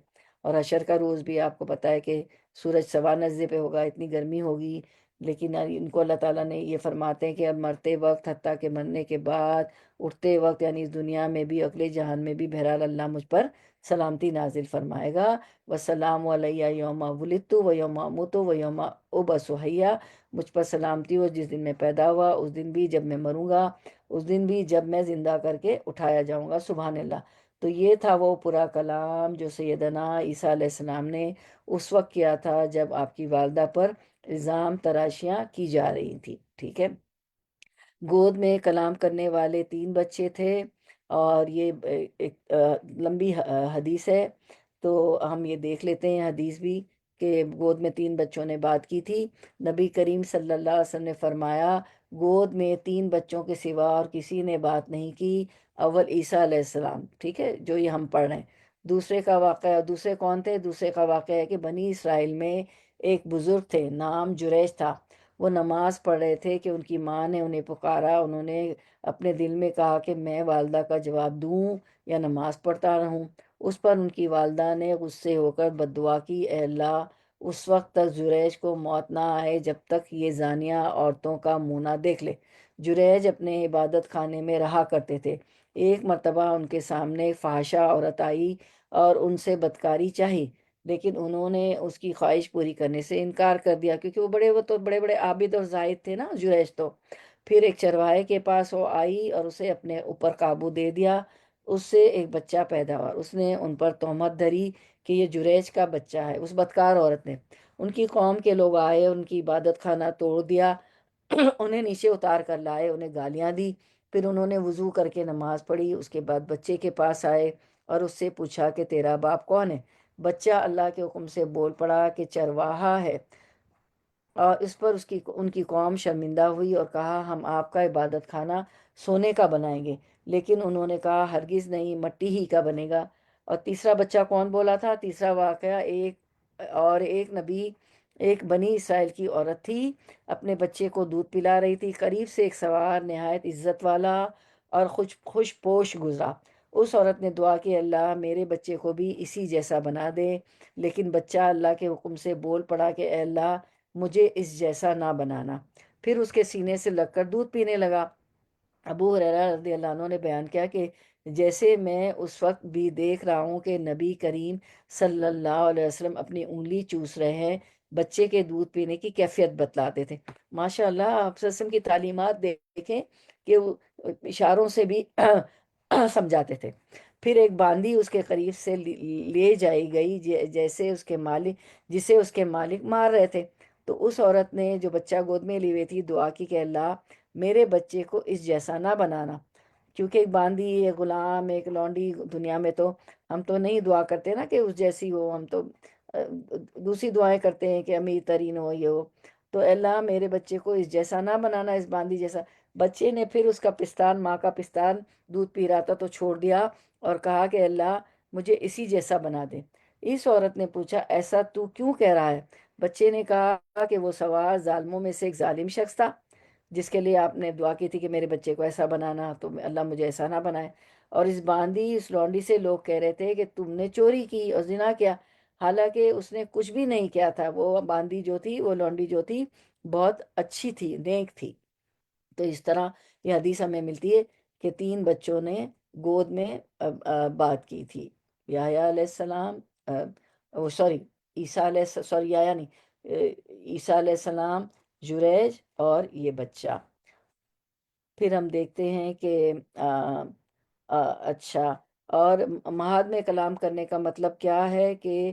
اور حشر کا روز بھی آپ کو پتہ ہے کہ سورج سوا نزدے پہ ہوگا، اتنی گرمی ہوگی، لیکن ان کو اللہ تعالیٰ نے یہ فرماتے ہیں کہ اب مرتے وقت حتیٰ کہ مرنے کے بعد، اٹھتے وقت یعنی اس دنیا میں بھی اگلے جہان میں بھی، بہرحال اللہ مجھ پر سلامتی نازل فرمائے گا. وَالسَّلَامُ عَلَيَّ یوم وُلِدتُّ و یوم اموت و یوم ابعث حیّا. مجھ پر سلامتی ہو جس دن میں پیدا ہوا، اس دن بھی جب میں مروں گا، اس دن بھی جب میں زندہ کر کے اٹھایا جاؤں گا. سبحان اللہ. تو یہ تھا وہ پورا کلام جو سیدنا عیسیٰ علیہ السلام نے اس وقت کیا تھا جب آپ کی والدہ پر الزام تراشیاں کی جا رہی تھی. ٹھیک ہے. گود میں کلام کرنے والے 3 بچے تھے، اور یہ ایک لمبی حدیث ہے، تو ہم یہ دیکھ لیتے ہیں حدیث بھی، کہ گود میں 3 بچوں نے بات کی تھی. نبی کریم صلی اللہ علیہ وسلم نے فرمایا، گود میں 3 بچوں کے سوا اور کسی نے بات نہیں کی. اول عیسیٰ علیہ السلام، ٹھیک ہے، جو یہ ہم پڑھ رہے ہیں، دوسرے کا واقعہ، دوسرے کون تھے؟ دوسرے کا واقعہ ہے کہ بنی اسرائیل میں ایک بزرگ تھے، نام جریج تھا۔ وہ نماز پڑھ رہے تھے کہ ان کی ماں نے انہیں پکارا، انہوں نے اپنے دل میں کہا کہ میں والدہ کا جواب دوں یا نماز پڑھتا رہوں۔ اس پر ان کی والدہ نے غصے ہو کر بد دعا کی، اے اللہ اس وقت تک جریج کو موت نہ آئے جب تک یہ زانیہ عورتوں کا منہ نہ دیکھ لے۔ جریج اپنے عبادت خانے میں رہا کرتے تھے۔ ایک مرتبہ ان کے سامنے فحاشہ عورت آئی اور ان سے بدکاری چاہی، لیکن انہوں نے اس کی خواہش پوری کرنے سے انکار کر دیا، کیونکہ وہ تو بڑے بڑے عابد اور زاہد تھے نا جریج تو۔ پھر ایک چرواہے کے پاس وہ آئی اور اسے اپنے اوپر قابو دے دیا، اس سے ایک بچہ پیدا ہوا۔ اس نے ان پر تہمت دھری کہ یہ جریج کا بچہ ہے، اس بدکار عورت نے۔ ان کی قوم کے لوگ آئے، ان کی عبادت خانہ توڑ دیا، انہیں نیچے اتار کر لائے، انہیں گالیاں دی۔ پھر انہوں نے وضو کر کے نماز پڑھی، اس کے بعد بچے کے پاس آئے اور اس سے پوچھا کہ تیرا باپ کون ہے؟ بچہ اللہ کے حکم سے بول پڑا کہ چرواہا ہے، اور اس پر ان کی قوم شرمندہ ہوئی اور کہا ہم آپ کا عبادت خانہ سونے کا بنائیں گے، لیکن انہوں نے کہا ہرگز نہیں، مٹی ہی کا بنے گا۔ اور تیسرا بچہ کون بولا تھا؟ تیسرا واقعہ ایک نبی، ایک بنی اسرائیل کی عورت تھی، اپنے بچے کو دودھ پلا رہی تھی، قریب سے ایک سوار نہایت عزت والا اور خوش پوش گزرا۔ اس عورت نے دعا کی، اللہ میرے بچے کو بھی اسی جیسا بنا دے، لیکن بچہ اللہ کے حکم سے بول پڑا کہ اے اللہ مجھے اس جیسا نہ بنانا۔ پھر اس کے سینے سے لگ کر دودھ پینے لگا۔ ابو ہریرہ رضی اللہ عنہ نے بیان کیا کہ جیسے میں اس وقت بھی دیکھ رہا ہوں کہ نبی کریم صلی اللہ علیہ وسلم اپنی انگلی چوس رہے ہیں، بچے کے دودھ پینے کی کیفیت بتلاتے تھے۔ ماشاء اللہ آپ صلی اللہ علیہ وسلم کی تعلیمات دیکھیں کہ وہ اشاروں سے بھی سمجھاتے تھے۔ پھر ایک باندی اس کے قریب سے لے جائی گئی جیسے جسے اس کے مالک مار رہے تھے۔ تو اس عورت نے جو بچہ گود میں لی ہوئی تھی دعا کی کہ اللہ میرے بچے کو اس جیسا نہ بنانا، کیونکہ ایک باندی، ایک غلام، ایک لونڈی دنیا میں تو ہم تو نہیں دعا کرتے نا کہ اس جیسی ہو، ہم تو دوسری دعائیں کرتے ہیں کہ امیر ترین ہو، یہ ہو۔ تو اللہ میرے بچے کو اس جیسا نہ بنانا، اس باندی جیسا۔ بچے نے پھر اس کا پستان، ماں کا پستان دودھ پی رہا تھا تو چھوڑ دیا اور کہا کہ اللہ مجھے اسی جیسا بنا دے۔ اس عورت نے پوچھا ایسا تو کیوں کہہ رہا ہے؟ بچے نے کہا کہ وہ سوار ظالموں میں سے ایک ظالم شخص تھا جس کے لیے آپ نے دعا کی تھی کہ میرے بچے کو ایسا بنانا، تو اللہ مجھے ایسا نہ بنائے۔ اور اس لونڈی سے لوگ کہہ رہے تھے کہ تم نے چوری کی اور زنا کیا، حالانکہ اس نے کچھ بھی نہیں کیا تھا۔ وہ باندی جو تھی، وہ لونڈی جو تھی، بہت اچھی تھی، نیک تھی۔ تو اس طرح یہ حدیث ہمیں ملتی ہے کہ 3 بچوں نے گود میں بات کی تھی، یحییٰ علیہ السلام، سوری یحییٰ نہیں، عیسیٰ علیہ السلام، جریج اور یہ بچہ۔ پھر ہم دیکھتے ہیں کہ اچھا، اور مہاد میں کلام کرنے کا مطلب کیا ہے کہ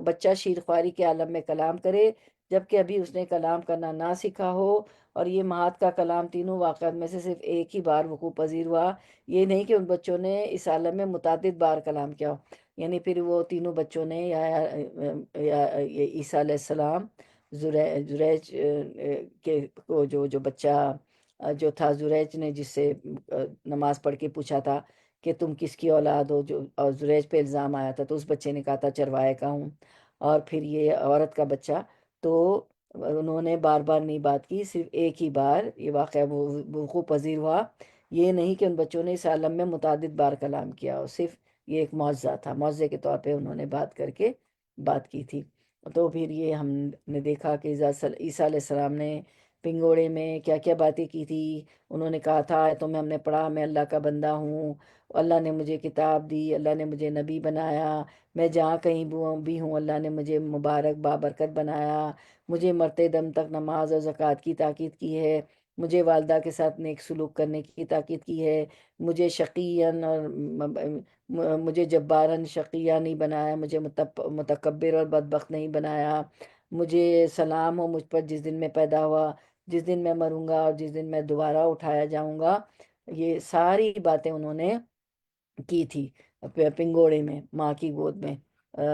بچہ شیر خواری کے عالم میں کلام کرے جبکہ ابھی اس نے کلام کرنا نہ سیکھا ہو، اور یہ مہاد کا کلام تینوں واقعات میں سے صرف ایک ہی بار وقوع پذیر ہوا، یہ نہیں کہ ان بچوں نے اس عالم میں متعدد بار کلام کیا ہو۔ یعنی پھر وہ تینوں بچوں نے عیسیٰ علیہ السلام، جریج کے کو جو بچہ جو تھا، زریج نے جس سے نماز پڑھ کے پوچھا تھا کہ تم کس کی اولاد ہو، اور زریج پہ الزام آیا تھا تو اس بچے نے کہا تھا چرواہے کا ہوں۔ اور پھر یہ عورت کا بچہ، تو انہوں نے بار بار نہیں بات کی، صرف ایک ہی بار یہ واقعہ وقوع پذیر ہوا۔ یہ نہیں کہ ان بچوں نے اس عالم میں متعدد بار کلام کیا ہو، صرف یہ ایک معجزہ تھا، معجزے کے طور پہ انہوں نے بات کر کے بات کی تھی۔ تو پھر یہ ہم نے دیکھا کہ عیسیٰ علیہ السلام نے پنگوڑے میں کیا کیا باتیں کی تھی۔ انہوں نے کہا تھا تو ہم نے پڑھا میں اللہ کا بندہ ہوں، اللہ نے مجھے کتاب دی، اللہ نے مجھے نبی بنایا، میں جہاں کہیں بھی ہوں اللہ نے مجھے مبارک بابرکت بنایا، مجھے مرتے دم تک نماز اور زکوٰۃ کی تاکید کی ہے، مجھے والدہ کے ساتھ نیک سلوک کرنے کی تاکید کی ہے، مجھے شقیاً اور مجھے جباراً شقیہ نہیں بنایا، مجھے متکبر اور بدبخت نہیں بنایا، مجھے سلام ہو مجھ پر جس دن میں پیدا ہوا، جس دن میں مروں گا اور جس دن میں دوبارہ اٹھایا جاؤں گا۔ یہ ساری باتیں انہوں نے کی تھی پنگوڑے میں، ماں کی گود میں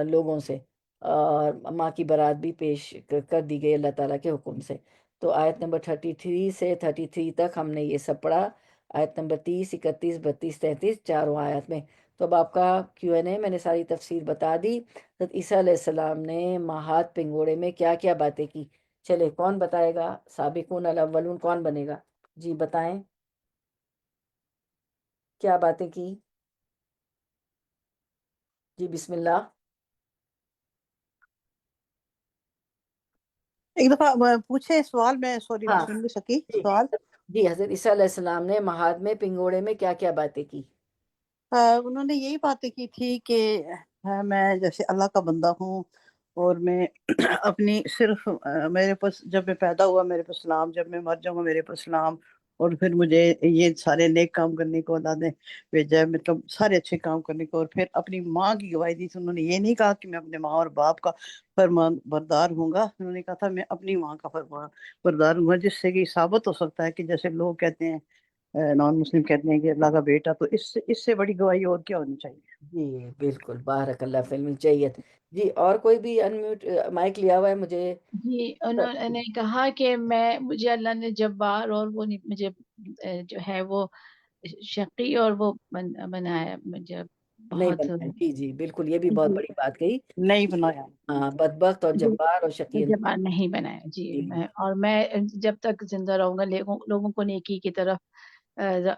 لوگوں سے، اور ماں کی برات بھی پیش کر دی گئی اللہ تعالیٰ کے حکم سے۔ تو آیت نمبر 33 سے 33 تک ہم نے یہ سب پڑھا، آیت نمبر 30، 31، 32، 33 چاروں آیت میں۔ تو اب آپ کا Q&A میں نے ساری تفسیر بتا دی. حضرت عیسیٰ علیہ السلام نے ماہات پنگوڑے میں کیا کیا باتیں کی؟ چلے کون بتائے گا؟ سابقون الاولون کون بنے گا؟ جی بتائیں کیا باتیں کی. جی بسم اللہ. ایک دفعہ پوچھے سوال، میں سوری میں ہاں سن نہیں سکی جی سوال. جی حضرت عیسیٰ علیہ السلام نے مہاد میں پنگوڑے میں کیا کیا باتیں کی؟ انہوں نے یہی باتیں کی تھی کہ میں جیسے اللہ کا بندہ ہوں، اور میں اپنی صرف میرے پاس جب میں پیدا ہوا میرے پاس سلام، جب میں مر جاؤں میرے پاس سلام، اور پھر مجھے یہ سارے نیک کام کرنے کو اللہ نے بھیجا ہے، مطلب سارے اچھے کام کرنے کو. اور پھر اپنی ماں کی گواہی دی تھی. انہوں نے یہ نہیں کہا کہ میں اپنے ماں اور باپ کا فرمان بردار ہوں گا، انہوں نے کہا تھا میں اپنی ماں کا فرمان بردار ہوں گا، جس سے کہ ثابت ہو سکتا ہے کہ جیسے لوگ کہتے ہیں نان مسلم کہتے ہیں کہ اللہ کا بیٹا، تو اس سے بڑی گواہی اور کیا ہونی چاہیے. جی بالکل، بارک اللہ فی المجید. جی اور کوئی بھی انمیوٹ مائک لیا ہوا ہے؟ مجھے جی انہوں نے کہا کہ مجھے اللہ نے جبار اور وہ مجھے جو ہے وہ شقی اور وہ بنایا مجھے نہیں بہت. بنایا. جی جی بالکل، یہ بھی بہت جی بڑی بات کہی. نہیں بنایا. ہاں، بدبخت اور جبار اور شقی. جبار نہیں بنایا. جی جی میں جب تک زندہ رہوں گا لوگوں کو نیکی کی طرف،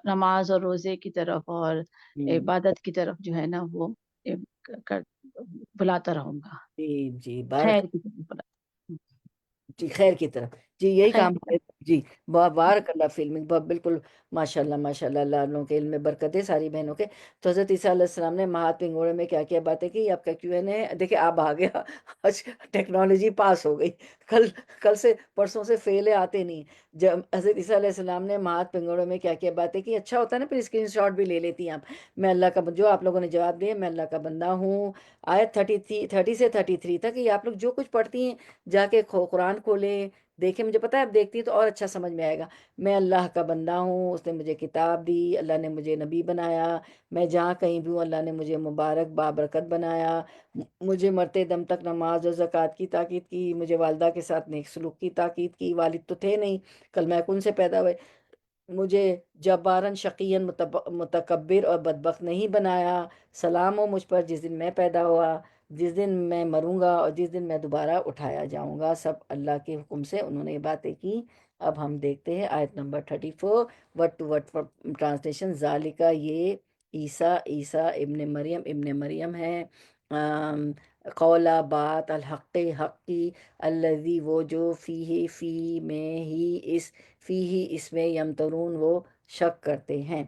نماز اور روزے کی طرف اور عبادت کی طرف جو ہے نا وہ بلاتا رہوں گا، جی جی بارک. خیر کی طرف جی خیر کی طرف. جی یہی خیر کام کی ہے. طرف. جی بارک اللہ فی علمک. بالکل ماشاء اللہ ماشاء اللہ، اللہ لوگوں کے علم میں برکت ہے ساری بہنوں کے. تو حضرت عیسیٰ علیہ السلام نے مہات پنگوڑے میں کیا کیا باتیں کی؟ آپ کا Q&A دیکھیں. آپ آ گیا آج ٹیکنالوجی پاس ہو گئی. کل سے پرسوں سے فیلے آتے نہیں. جب حضرت عیسیٰ علیہ السلام نے مہات پنگوڑے میں کیا کیا باتیں کی، اچھا ہوتا ہے نا، پھر اسکرین شاٹ بھی لے لیتی ہیں آپ. میں اللہ کا جو آپ لوگوں نے جواب دیا، میں اللہ کا بندہ ہوں. آیت 30 سے 33 تک یہ آپ لوگ جو کچھ پڑھتی ہیں جا کے قرآن کھولیں دیکھیں. مجھے پتا ہے آپ دیکھتی ہیں تو اور اچھا سمجھ میں آئے گا. میں اللہ کا بندہ ہوں، اس نے مجھے کتاب دی، اللہ نے مجھے نبی بنایا، میں جہاں کہیں بھی ہوں اللہ نے مجھے مبارک بابرکت بنایا. مجھے مرتے دم تک نماز اور زکوٰۃ کی تاکید کی، مجھے والدہ کے ساتھ نیک سلوک کی تاکید کی. والد تو تھے نہیں، کلمہ کن سے پیدا ہوئے. مجھے جبارن شقین متکبر اور بدبخت نہیں بنایا. سلام ہو مجھ پر جس دن میں پیدا ہوا، جس دن میں مروں گا اور جس دن میں دوبارہ اٹھایا جاؤں گا. سب اللہ کے حکم سے انہوں نے یہ باتیں کی. اب ہم دیکھتے ہیں آیت نمبر 34 ورڈ ٹو ورڈ ٹرانسلیشن. ذالکہ یہ عیسیٰ ابن مریم ہے. قولا بات الحق حق کی، الذی وہ جو فی اس میں یمترون وہ شک کرتے ہیں.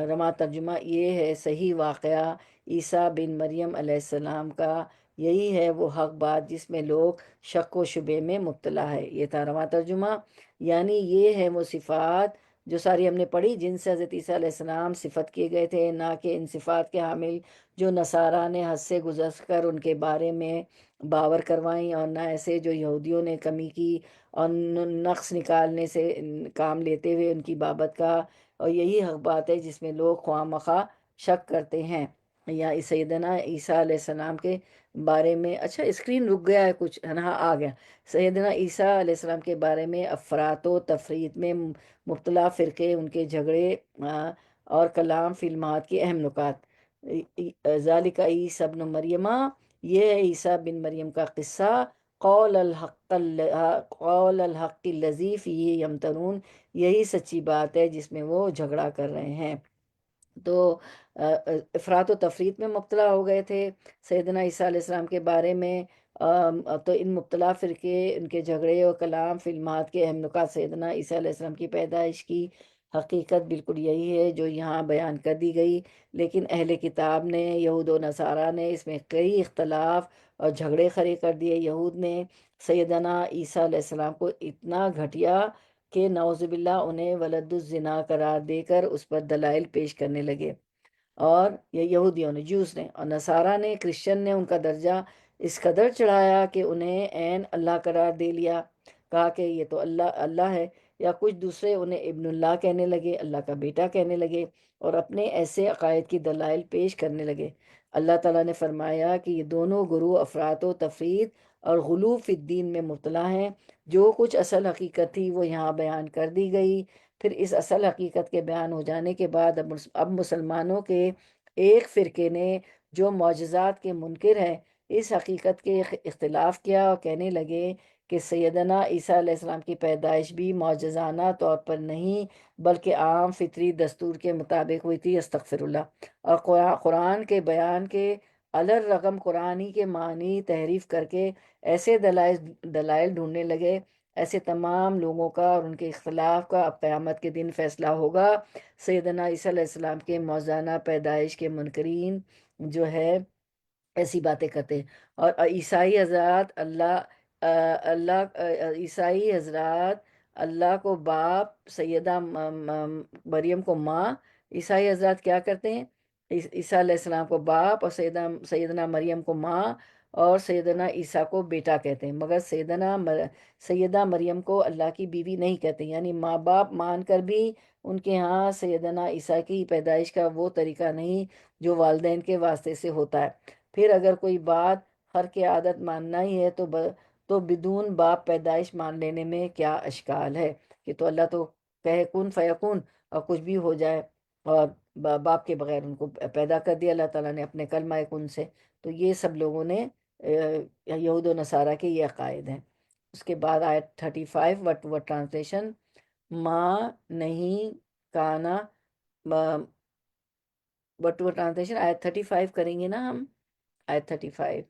رما ترجمہ یہ ہے صحیح واقعہ عیسیٰ بن مریم علیہ السلام کا یہی ہے وہ حق بات جس میں لوگ شک و شبے میں مبتلا ہے. یہ تھا رما ترجمہ. یعنی یہ ہے وہ صفات جو ساری ہم نے پڑھی جن سے حضرت عیسیٰ علیہ السلام صفت کیے گئے تھے، نہ کہ ان صفات کے حامل جو نصارہ نے حد سے گزر کر ان کے بارے میں باور کروائیں، اور نہ ایسے جو یہودیوں نے کمی کی اور نقص نکالنے سے کام لیتے ہوئے ان کی بابت کا. اور یہی حق بات ہے جس میں لوگ خواہ مخواہ شک کرتے ہیں. یا سیدنا عیسیٰ علیہ السلام کے بارے میں، اچھا اسکرین رک گیا ہے کچھ ہے نا، آ گیا. سیدنا عیسیٰ علیہ السلام کے بارے میں افراط و تفریط میں مبتلا فرقے، ان کے جھگڑے اور کلام فی المہات کے اہم نکات. ذالک عیسیٰ ابن مریمہ، یہ ہے عیسیٰ بن مریم کا قصہ. قول الحق الذی فیہ یمترون، یہی سچی بات ہے جس میں وہ جھگڑا کر رہے ہیں. تو افراط و تفریط میں مبتلا ہو گئے تھے سیدنا عیسیٰ علیہ السلام کے بارے میں. تو ان مبتلا فرقے، ان کے جھگڑے اور کلام فی المہات کے اہم نکات. سیدنا عیسیٰ علیہ السلام کی پیدائش کی حقیقت بالکل یہی ہے جو یہاں بیان کر دی گئی، لیکن اہل کتاب نے، یہود و نصارہ نے اس میں کئی اختلاف اور جھگڑے کھڑے کر دیے. یہود نے سیدنا عیسیٰ علیہ السلام کو اتنا گھٹیا کہ نعوذ باللہ انہیں ولد الزنا قرار دے کر اس پر دلائل پیش کرنے لگے. اور یہ یہودیوں نے، جوز نے، اور نصارہ نے، کرسچن نے ان کا درجہ اس قدر چڑھایا کہ انہیں عین اللہ قرار دے لیا، کہا کہ یہ تو اللہ ہے. یا کچھ دوسرے انہیں ابن اللہ کہنے لگے، اللہ کا بیٹا کہنے لگے، اور اپنے ایسے عقائد کی دلائل پیش کرنے لگے. اللہ تعالیٰ نے فرمایا کہ یہ دونوں گروہ افراط و تفریط اور غلو فی الدین میں مبتلا ہیں. جو کچھ اصل حقیقت تھی وہ یہاں بیان کر دی گئی. پھر اس اصل حقیقت کے بیان ہو جانے کے بعد اب مسلمانوں کے ایک فرقے نے جو معجزات کے منکر ہیں اس حقیقت کے اختلاف کیا اور کہنے لگے کہ سیدنا عیسیٰ علیہ السلام کی پیدائش بھی معجزانہ طور پر نہیں بلکہ عام فطری دستور کے مطابق ہوئی تھی، استغفر اللہ، اور قرآن کے بیان کے الرغم قرآنی کے معنی تحریف کر کے ایسے دلائل ڈھونڈنے لگے، ایسے تمام لوگوں کا اور ان کے اختلاف کا اب قیامت کے دن فیصلہ ہوگا۔ سیدنا عیسیٰ علیہ السلام کے موزانہ پیدائش کے منکرین جو ہے ایسی باتیں کرتے ہیں، اور عیسائی حضرات عیسائی حضرات اللہ کو باپ، سیدہ مریم کو ماں، عیسائی حضرات کیا کرتے ہیں؟ عیسیٰ علیہ السلام کو باپ اور سیدنا مریم کو ماں اور سیدنا عیسیٰ کو بیٹا کہتے ہیں، مگر سیدہ مریم کو اللہ کی بیوی نہیں کہتے، یعنی ماں باپ مان کر بھی ان کے ہاں سیدنا عیسیٰ کی پیدائش کا وہ طریقہ نہیں جو والدین کے واسطے سے ہوتا ہے۔ پھر اگر کوئی بات خرق عادت ماننا ہی ہے تو بدون باپ پیدائش مان لینے میں کیا اشکال ہے؟ کہ تو اللہ تو کہے کن فیکون اور کچھ بھی ہو جائے، اور باپ کے بغیر ان کو پیدا کر دیا اللہ تعالیٰ نے اپنے کلمہ کن سے۔ تو یہ سب لوگوں نے یہود و نصارہ کے یہ عقائد ہیں۔ اس کے بعد آیت 35 وٹ ٹرانسلیشن، ماں نہیں کانا، وٹ ٹرانسلیشن آیت 35 کریں گے نا ہم، آیت 35،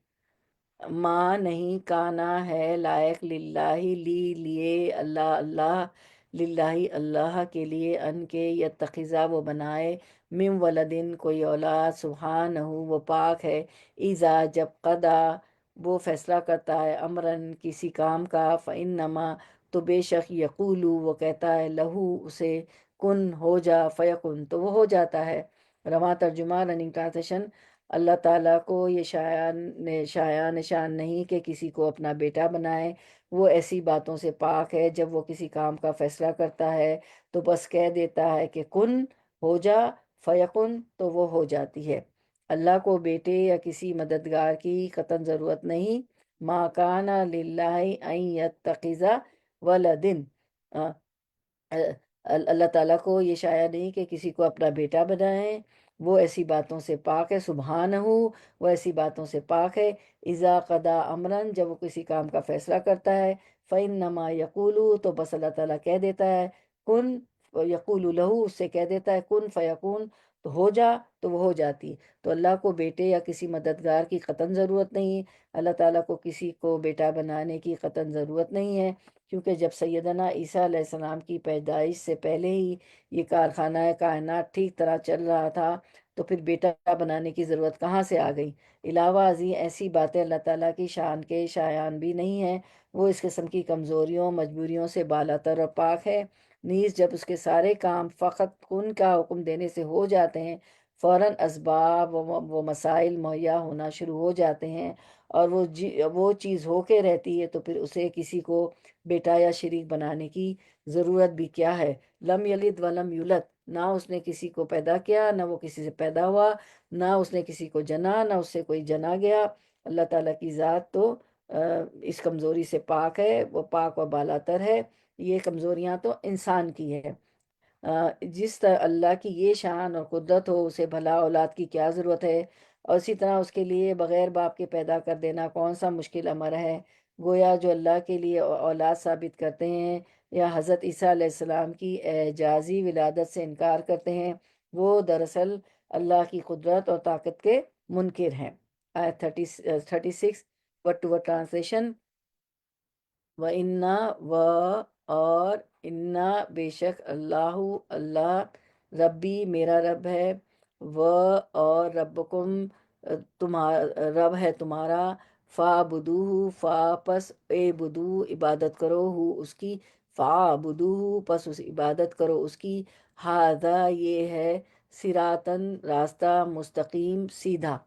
ماں نہیں کانا ہے لائق للہ لیے اللہ للہ اللہ کے لیے ان کے یتخذا وہ بنائے من ولدن کوئی اولاد، سبحانہ وہ پاک ہے، اذا جب قدا وہ فیصلہ کرتا ہے، امرن کسی کام کا، فانما تو بے شک یقولو وہ کہتا ہے، لہو اسے، کن ہو جا، فیکن تو وہ ہو جاتا ہے۔ رواں ترجمہ رننگ ٹرانسلیشن، اللہ تعالیٰ کو یہ شایع نشان نہیں کہ کسی کو اپنا بیٹا بنائے، وہ ایسی باتوں سے پاک ہے۔ جب وہ کسی کام کا فیصلہ کرتا ہے تو بس کہہ دیتا ہے کہ کن ہو جا، فیکن تو وہ ہو جاتی ہے۔ اللہ کو بیٹے یا کسی مددگار کی قطعاً ضرورت نہیں۔ ما کان للہ ان یتخذ ولدن، اللہ تعالیٰ کو یہ شایع نہیں کہ کسی کو اپنا بیٹا بنائے، وہ ایسی باتوں سے پاک ہے، سبحانہ وہ ایسی باتوں سے پاک ہے، اذا قضا امرن جب وہ کسی کام کا فیصلہ کرتا ہے، فانما یقول تو بس اللہ تعالیٰ کہہ دیتا ہے کن، یقول لہو اس سے کہہ دیتا ہے کن فیکون تو ہو جا، تو وہ ہو جاتی۔ تو اللہ کو بیٹے یا کسی مددگار کی قطعاً ضرورت نہیں، اللہ تعالیٰ کو کسی کو بیٹا بنانے کی قطعاً ضرورت نہیں ہے، کیونکہ جب سیدنا عیسیٰ علیہ السلام کی پیدائش سے پہلے ہی یہ کارخانہ کائنات ٹھیک طرح چل رہا تھا، تو پھر بیٹا بنانے کی ضرورت کہاں سے آ گئی؟ علاوہ ازیں ایسی باتیں اللہ تعالیٰ کی شان کے شایان بھی نہیں ہیں، وہ اس قسم کی کمزوریوں مجبوریوں سے بالاتر اور پاک ہے۔ نیز جب اس کے سارے کام فقط کن کا حکم دینے سے ہو جاتے ہیں، فوراً اسباب وہ مسائل مہیا ہونا شروع ہو جاتے ہیں، اور وہ چیز ہو کے رہتی ہے، تو پھر اسے کسی کو بیٹا یا شریک بنانے کی ضرورت بھی کیا ہے؟ لم یلد ولم یولد، نہ اس نے کسی کو پیدا کیا، نہ وہ کسی سے پیدا ہوا، نہ اس نے کسی کو جنا، نہ اس سے کوئی جنا گیا۔ اللہ تعالیٰ کی ذات تو اس کمزوری سے پاک ہے، وہ پاک و بالاتر ہے۔ یہ کمزوریاں تو انسان کی ہے۔ جس طرح اللہ کی یہ شان اور قدرت ہو، اسے بھلا اولاد کی کیا ضرورت ہے؟ اور اسی طرح اس کے لیے بغیر باپ کے پیدا کر دینا کون سا مشکل امر ہے؟ گویا جو اللہ کے لیے اولاد ثابت کرتے ہیں یا حضرت عیسیٰ علیہ السلام کی اعجازی ولادت سے انکار کرتے ہیں، وہ دراصل اللہ کی قدرت اور طاقت کے منکر ہیں۔ آیت 36 ورڈ ٹو ورڈ ٹرانسلیشن، وَإِنَّا اور انا بے شک اللہ ربی میرا رب ہے، اور ربکم تمہارا رب ہے تمہارا، فَاعْبُدُوهُ فا پس اے بدو عبادت کرو ہو اس کی، فَاعْبُدُوهُ پس اس عبادت کرو اس کی، ہذا یہ ہے، صراطاً راستہ، مستقیم سیدھا۔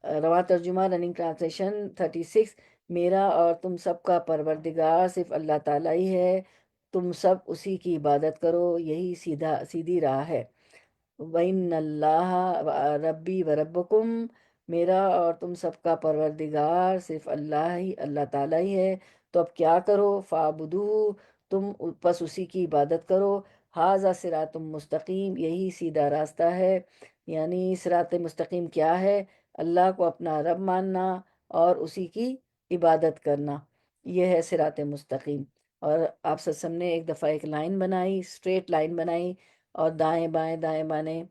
رواں ترجمہ رننگ ٹرانسلیشن 36، میرا اور تم سب کا پروردگار صرف اللہ تعالیٰ ہی ہے، تم سب اسی کی عبادت کرو، یہی سیدھی راہ ہے۔ وَإِنَّ اللَّهَ ربی و ربکم، میرا اور تم سب کا پروردگار صرف اللہ تعالیٰ ہی ہے، تو اب کیا کرو؟ فَاعْبُدُوهُ تم پس اسی کی عبادت کرو، ھذا صراط مستقیم، یہی سیدھا راستہ ہے۔ یعنی صراط مستقیم کیا ہے؟ اللہ کو اپنا رب ماننا اور اسی کی عبادت کرنا، یہ ہے صراط مستقیم۔ اور آپ صلی اللہ علیہ وسلم نے ایک دفعہ ایک لائن بنائی، اسٹریٹ لائن بنائی، اور دائیں بائیں دائیں بائیں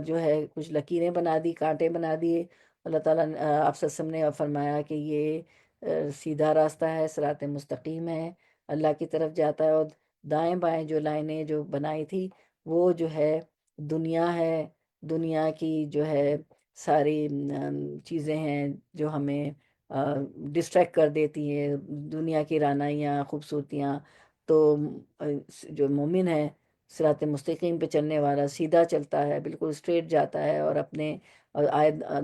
جو ہے کچھ لکیریں بنا دی، کانٹے بنا دیے۔ اللہ تعالیٰ نے آپ صلی اللہ علیہ وسلم نے فرمایا کہ یہ سیدھا راستہ ہے، صراط مستقیم ہے، اللہ کی طرف جاتا ہے۔ اور دائیں بائیں جو لائنیں جو بنائی تھی وہ جو ہے دنیا ہے، دنیا کی جو ہے ساری چیزیں ہیں جو ہمیں ڈسٹریکٹ کر دیتی ہیں، دنیا کی رعنائیاں، خوبصورتیاں۔ تو جو مومن ہے صراط مستقیم پہ چلنے والا سیدھا چلتا ہے، بالکل اسٹریٹ جاتا ہے، اور اپنے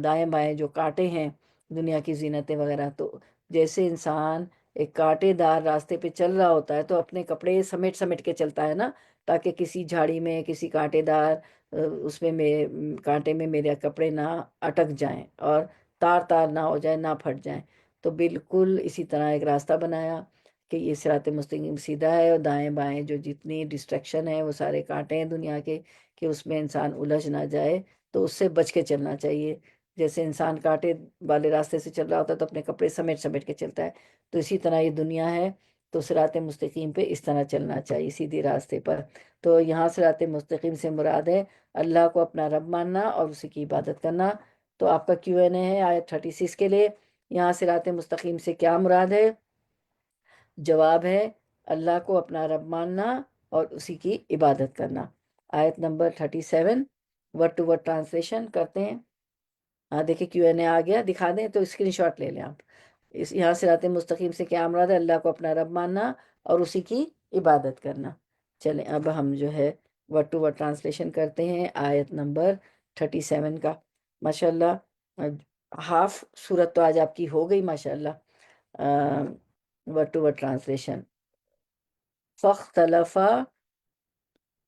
دائیں بائیں جو کانٹے ہیں دنیا کی زینتیں وغیرہ، تو جیسے انسان ایک کانٹے دار راستے پہ چل رہا ہوتا ہے تو اپنے کپڑے سمیٹ سمیٹ کے چلتا ہے نا، تاکہ کسی جھاڑی میں، کسی کانٹے دار اس میں کانٹے میں میرے کپڑے نہ اٹک جائیں اور تار تار نہ ہو جائیں، نہ پھٹ جائیں۔ تو بالکل اسی طرح ایک راستہ بنایا کہ یہ صراط مستقیم سیدھا ہے، اور دائیں بائیں جو جتنی ڈسٹریکشن ہے وہ سارے کانٹے ہیں دنیا کے، کہ اس میں انسان الجھ نہ جائے، تو اس سے بچ کے چلنا چاہیے۔ جیسے انسان کانٹے والے راستے سے چل رہا ہوتا ہے تو اپنے کپڑے سمیٹ سمیٹ کے چلتا ہے، تو اسی طرح یہ دنیا ہے، تو صراط مستقیم پہ اس طرح چلنا چاہیے، سیدھے راستے پر۔ تو یہاں صراط مستقیم سے مراد ہے اللہ کو اپنا رب ماننا اور اسی کی عبادت کرنا۔ تو آپ کا Q&A ہے آیت 36 کے لیے، یہاں صراط مستقیم سے کیا مراد ہے؟ جواب ہے اللہ کو اپنا رب ماننا اور اسی کی عبادت کرنا۔ آیت number 37 word to word translation کرتے ہیں۔ دیکھیں Q&A آ گیا، دکھا دیں تو اسکرین شاٹ لے لیں آپ۔ یہاں صراط مستقیم سے کیا مراد ہے؟ اللہ کو اپنا رب ماننا اور اسی کی عبادت کرنا۔ چلیں اب ہم جو ہے ورڈ ٹو ورڈ ٹرانسلیشن کرتے ہیں آیت نمبر 37 کا۔ ماشاءاللہ ہاف صورت تو آج آپ کی ہو گئی ماشاءاللہ۔ Word to word translation. فاختلفا،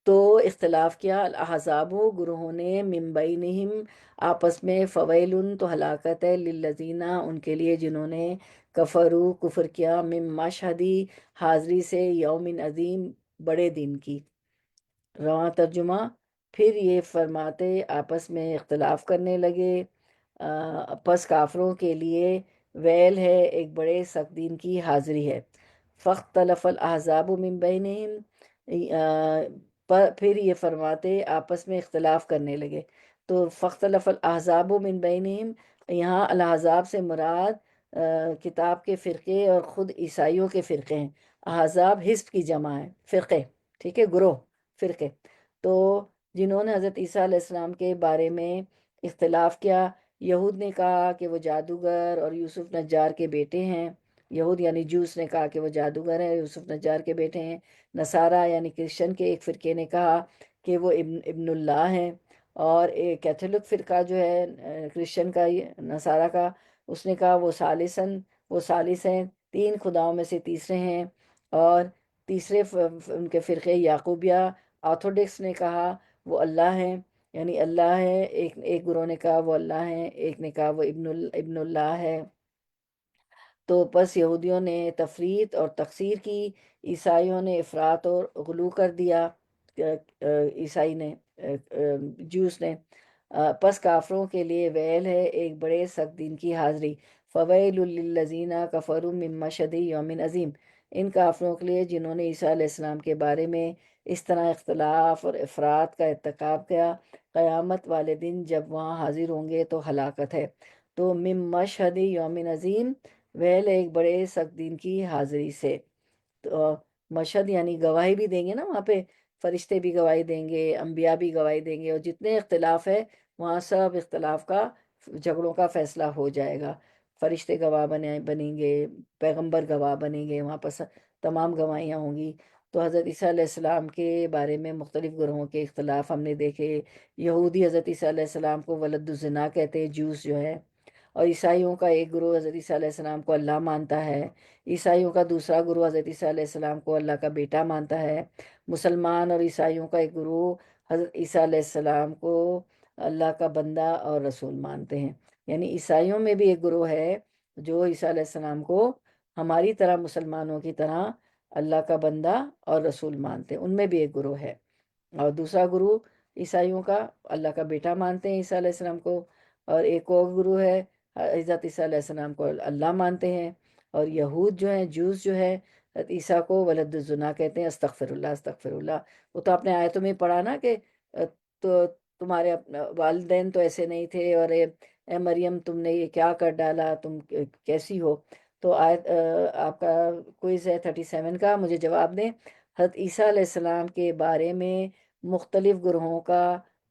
تو اختلاف کیا، الاحزاب، گروہوں نے، من بینہم، آپس میں، فویلن، تو ہلاکت ہے، للذین، ان کے لیے جنہوں نے، کفروا، کفر کیا، من مشہدی، حاضری سے، یوم عظیم، بڑے دن کی۔ رواں ترجمہ، پھر یہ فرماتے آپس میں اختلاف کرنے لگے، پس کافروں کے لیے ویل ہے، ایک بڑے سخت دن کی حاضری ہے۔ فاختلف الاحزاب من بینہم، پھر یہ فرماتے آپس میں اختلاف کرنے لگے۔ تو فاختلف الاحزاب من بینہم، یہاں الاحزاب سے مراد کتاب کے فرقے اور خود عیسائیوں کے فرقے ہیں۔ احزاب حزب کی جمع ہے، فرقے، ٹھیک ہے، گروہ، فرقے۔ تو جنہوں نے حضرت عیسیٰ علیہ السلام کے بارے میں اختلاف کیا، یہود نے کہا کہ وہ جادوگر اور یوسف نجار کے بیٹے ہیں۔ یہود یعنی جوس نے کہا کہ وہ جادوگر ہیں، یوسف نجار کے بیٹے ہیں۔ نصارہ یعنی کرسچن کے ایک فرقے نے کہا کہ وہ ابن اللہ ہیں، اور ایک کیتھولک فرقہ جو ہے کرسچن کا، نصارہ کا، اس نے کہا وہ ثالث ہیں، تین خداؤں میں سے تیسرے ہیں۔ اور تیسرے ان کے فرقے یعقوبیہ آرتھوڈکس نے کہا وہ اللہ ہیں، یعنی اللہ ہے، ایک گروہ نے کہا وہ اللہ ہیں، ایک نے کہا وہ ابن اللہ ہے۔ تو پس یہودیوں نے تفریط اور تقصیر کی، عیسائیوں نے افراط اور غلو کر دیا، عیسائی نے، جوس نے۔ پس کافروں کے لیے ویل ہے، ایک بڑے سخت دن کی حاضری۔ فویل للذین کفروا من مشہد یوم عظیم، ان کافروں کے لیے جنہوں نے عیسیٰ علیہ السلام کے بارے میں اس طرح اختلاف اور افراط کا ارتکاب کیا، قیامت والے دن جب وہاں حاضر ہوں گے تو ہلاکت ہے۔ تو من مشہد یوم عظیم، ویل ایک بڑے سخت دن کی حاضری سے۔ تو مشہد یعنی گواہی بھی دیں گے نا وہاں پہ، فرشتے بھی گواہی دیں گے، انبیاء بھی گواہی دیں گے، اور جتنے اختلاف ہے وہاں سب اختلاف کا، جھگڑوں کا فیصلہ ہو جائے گا۔ فرشتے گواہ بنیں گے، پیغمبر گواہ بنیں گے، وہاں پر تمام گواہیاں ہوں گی۔ تو حضرت عیسیٰ علیہ السلام کے بارے میں مختلف گروہوں کے اختلاف ہم نے دیکھے۔ یہودی حضرت عیسیٰ علیہ السلام کو ولد الزنا کہتے ہیں، جوس جو ہے، اور عیسائیوں کا ایک گروہ حضرت عیسیٰ علیہ السلام کو اللہ مانتا ہے۔ عیسائیوں کا دوسرا گروہ حضرت عیسیٰ علیہ السلام کو اللہ کا بیٹا مانتا ہے۔ مسلمان اور عیسائیوں کا ایک گروہ حضرت عیسیٰ علیہ السلام کو اللہ کا بندہ اور رسول مانتے ہیں۔ یعنی عیسائیوں میں بھی ایک گروہ ہے جو عیسیٰ علیہ السلام کو ہماری طرح، مسلمانوں کی طرح اللہ کا بندہ اور رسول مانتے ہیں، ان میں بھی ایک گروہ ہے۔ اور دوسرا گروہ عیسائیوں کا اللہ کا بیٹا مانتے ہیں عیسیٰ علیہ السلام کو، اور ایک اور گروہ ہے حضرت عیسیٰ علیہ السلام کو اللہ مانتے ہیں، اور یہود جو ہیں، جوز جو ہے، حضرت عیسیٰ کو ولد الزنا کہتے ہیں، استغفر اللہ استغفر اللہ۔ وہ تو آپ نے آیتوں میں پڑھا نا کہ تو تمہارے والدین تو ایسے نہیں تھے، اور اے مریم تم نے یہ کیا کر ڈالا، تم کیسی ہو؟ تو آیت آپ کا کوئز ہے 37 کا، مجھے جواب دیں۔ حضرت عیسیٰ علیہ السلام کے بارے میں مختلف گروہوں کا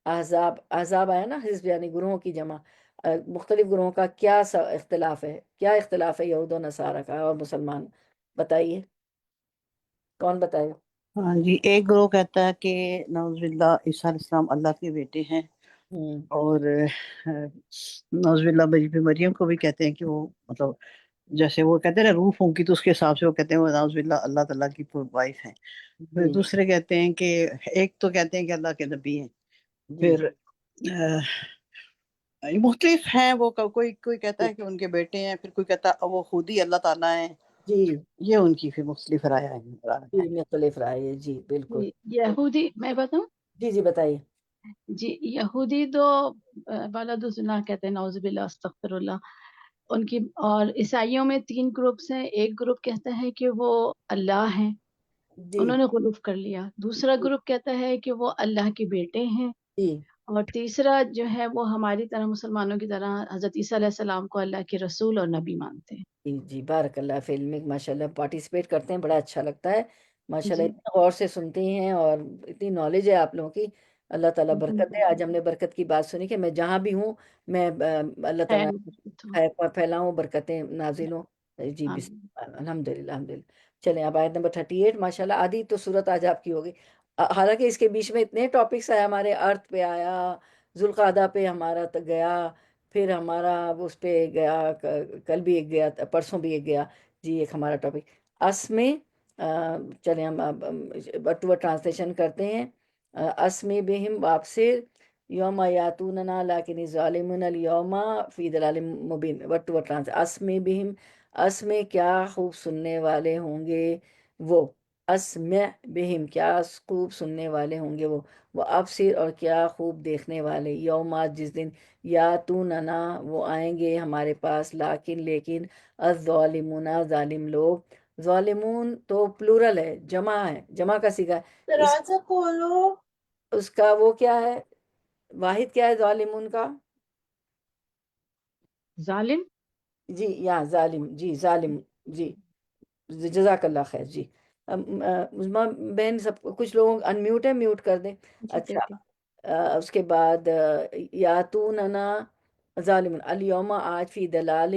احزاب آیا نا، حزب یعنی گروہوں کی جمع، مختلف گروہوں کا کیا اختلاف ہے، کیا اختلاف ہے یہود و نصارہ کا اور مسلمان؟ بتائیے، کون بتائے؟ ہاں جی، ایک گروہ کہتا ہے کہ نعوذ باللہ عیسیٰ علیہ السلام اللہ کے بیٹے ہیں، ہوں اور نعوذ باللہ بی بی مریم کو بھی کہتے ہیں کہ وہ مطلب جیسے وہ کہتے ہیں نا روح ہوں کی، تو اس کے حساب سے وہ کہتے ہیں وہ نعوذ باللہ اللہ تعالیٰ کی وائف ہیں۔ پھر جی دوسرے کہتے ہیں کہ ایک تو کہتے ہیں کہ اللہ کے نبی ہیں، جی پھر مختلف ہیں وہ، کوئی کوئی کہتا ہے کہ ان کے بیٹے ہیں، پھر کوئی کہتا ہے وہ خود ہی اللہ تعالیٰ ہیں۔ جی یہ ان کی پھر مختلف رائے ہیں۔ جی مختلف رائے ہے، جی بالکل۔ یہودی میں بتاؤں، جی جی بتائیے۔ جی یہودی تو ولد الزنا کہتے ہیں، نعوذ باللہ استغفر اللہ ان کی۔ اور عیسائیوں میں 3 گروپس ہیں، ایک گروپ کہتا ہے کہ وہ اللہ ہیں، جی انہوں نے غلوف کر لیا، دوسرا گروپ کہتا ہے کہ وہ اللہ کے بیٹے ہیں، جی اور تیسرا جو ہے وہ ہماری طرح مسلمانوں کی طرح حضرت عیسیٰ علیہ السلام کو اللہ کے رسول اور نبی مانتے ہیں۔ جی جی، بارک اللہ فی علمک، ماشاء اللہ پارٹیسپیٹ کرتے ہیں، بڑا اچھا لگتا ہے ماشاء اللہ، جی اتنا غور سے سنتی ہیں اور اتنی نالج ہے آپ لوگوں کی، اللہ تعالیٰ برکت دے۔ آج ہم نے برکت کی بات سنی کہ میں جہاں بھی ہوں میں اللہ تعالیٰ خیر پھیلاؤں، برکتیں نازل ہوں۔ جی بسم آمین۔ اللہ، الحمد للہ الحمد للہ۔ چلیں اب آیت نمبر 38، ماشاء اللہ آدھی تو صورت آج آپ کی ہوگی، حالانکہ اس کے بیچ میں اتنے ٹاپکس آئے، ہمارے ارتھ پہ آیا، ذوالقعدہ پہ ہمارا گیا، پھر ہمارا اس پہ گیا، کل بھی ایک گیا، پرسوں بھی ایک گیا، جی ایک ہمارا ٹاپک اس میں چلیں ہم اب ورڈ ٹو ورڈ ٹرانسلیشن کرتے ہیں۔ اس میں بہم وابصر یوم یاتوننا لیکن ظالمون الیوم فی ضلال مبین۔ ورڈ ٹو ورڈ ٹرانسلیشن، اس میں بہم، اس میں کیا خوب سننے والے ہوں گے وہ، اسمع بہم کیا خوب سننے والے ہوں گے وہ ابصر اور کیا خوب دیکھنے والے، یومات جس دن، یا تو ننا وہ آئیں گے ہمارے پاس، لیکن الظالمون ظالم لوگ، ظالمون تو پلورل ہے، جمع ہے، جمع کا صیغہ ہے، دروازہ کھولو۔ اس کا وہ کیا ہے، واحد کیا ہے ظالمون کا؟ ظالم، جی یا ظالم، جی ظالم، جی جزاک اللہ خیر۔ جی عظمیٰ بہن، سب کچھ لوگ ان میوٹ ہے، میوٹ کر دیں۔ جی اچھا، کرتے اس کے بعد یاتوننا ظالم، الیوم آج، فی دلال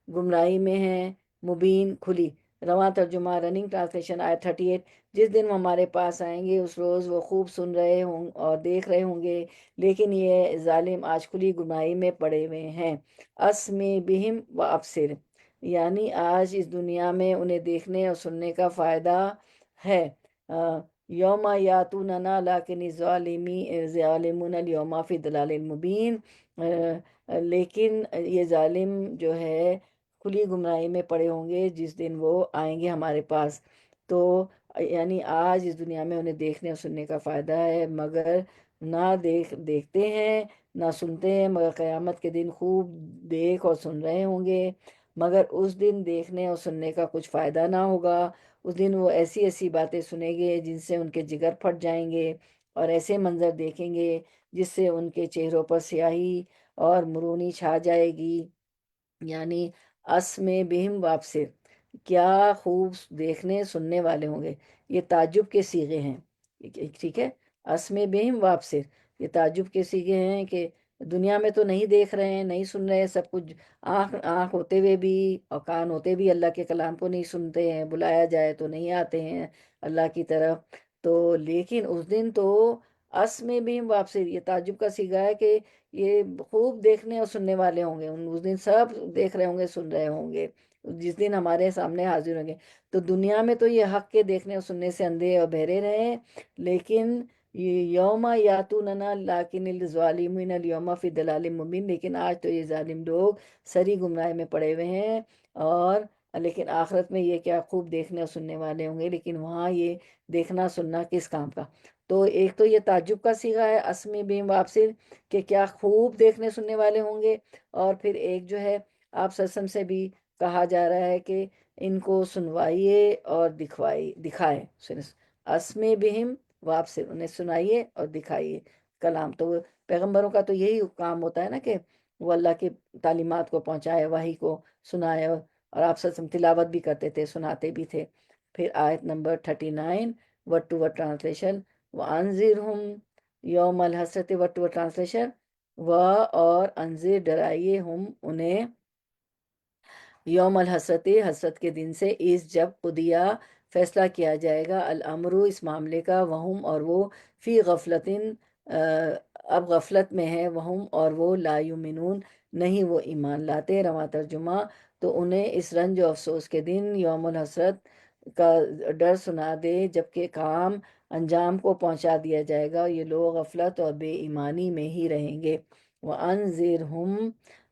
گمراہی میں ہیں، مبین کھلی۔ رواں ترجمہ رننگ ٹرانسلیشن آیت 38، جس دن وہ ہمارے پاس آئیں گے اس روز وہ خوب سن رہے ہوں اور دیکھ رہے ہوں گے، لیکن یہ ظالم آج کھلی گمراہی میں پڑے ہوئے ہیں۔ اسمی بہم و ابصر، یعنی آج اس دنیا میں انہیں دیکھنے اور سننے کا فائدہ ہے۔ یوم یاتوننا لیکن ظالمون الیوم فی ضلال مبین، لیکن یہ ظالم جو ہے کھلی گمراہی میں پڑے ہوں گے جس دن وہ آئیں گے ہمارے پاس۔ تو یعنی آج اس دنیا میں انہیں دیکھنے اور سننے کا فائدہ ہے، مگر نہ دیکھتے ہیں نہ سنتے ہیں، مگر قیامت کے دن خوب دیکھ اور سن رہے ہوں گے، مگر اس دن دیکھنے اور سننے کا کچھ فائدہ نہ ہوگا۔ اس دن وہ ایسی ایسی باتیں سنیں گے جن سے ان کے جگر پھٹ جائیں گے، اور ایسے منظر دیکھیں گے جس سے ان کے چہروں پر سیاہی اور مرونی چھا جائے گی، یعنی اسمے بہم وابصر، کیا خوب دیکھنے سننے والے ہوں گے، یہ تعجب کے صیغے ہیں، ٹھیک ہے، اسمے بہم وابصر یہ تعجب کے صیغے ہیں کہ دنیا میں تو نہیں دیکھ رہے ہیں، نہیں سن رہے ہیں سب کچھ، آنکھ ہوتے ہوئے بھی اور کان ہوتے بھی اللہ کے کلام کو نہیں سنتے ہیں، بلایا جائے تو نہیں آتے ہیں اللہ کی طرف، تو لیکن اس دن تو اسمے بہم وابصر یہ تعجب کا صیغہ ہے کہ یہ خوب دیکھنے اور سننے والے ہوں گے، اس دن سب دیکھ رہے ہوں گے، سن رہے ہوں گے، جس دن ہمارے سامنے حاضر ہوں گے۔ تو دنیا میں تو یہ حق کے دیکھنے اور سننے سے اندھے اور بہرے رہے، لیکن یوم یاتوننا لیکن الظالمین الیوم فی ضلال مبین، لیکن آج تو یہ ظالم لوگ سری گمراہ میں پڑے ہوئے ہیں اور لیکن آخرت میں یہ کیا خوب دیکھنے اور سننے والے ہوں گے، لیکن وہاں یہ دیکھنا سننا کس کام کا؟ تو ایک تو یہ تعجب کا صیغہ ہے اسمی بیم وابصر، کہ کیا خوب دیکھنے سننے والے ہوں گے، اور پھر ایک جو ہے آپ سسم سے بھی کہا جا رہا ہے کہ ان کو سنوائیے اور دکھائے، اسمی بہم وابصر، انہیں سنائیے اور دکھائیے کلام۔ تو پیغمبروں کا تو یہی کام ہوتا ہے نا کہ وہ اللہ کی تعلیمات کو پہنچائے، وحی کو سنائے، اور آپ سسم تلاوت بھی کرتے تھے، سناتے بھی تھے۔ پھر آیت نمبر 39 ورڈ ٹو ورڈ ٹرانسلیشن، وَأَنذِرْهُمْ یوم الحسرت، ورڈ ٹو ورڈ ٹرانسلیشن، اور انذر ڈرائیے ہم انہیں، یوم الحسرت حسرت کے دن سے، اس جب قدیہ فیصلہ کیا جائے گا، الامر اس معاملے کا، وہم اور وہ، فی غفلتن اب غفلت میں ہے، وہم اور وہ، لا یؤمنون نہیں وہ ایمان لاتے۔ رواں ترجمہ، تو انہیں اس رنج و افسوس کے دن یوم الحسرت کا ڈر سنا دے جبکہ کام انجام کو پہنچا دیا جائے گا، یہ لوگ غفلت اور بے ایمانی میں ہی رہیں گے۔ وَأَنذِرْهُمْ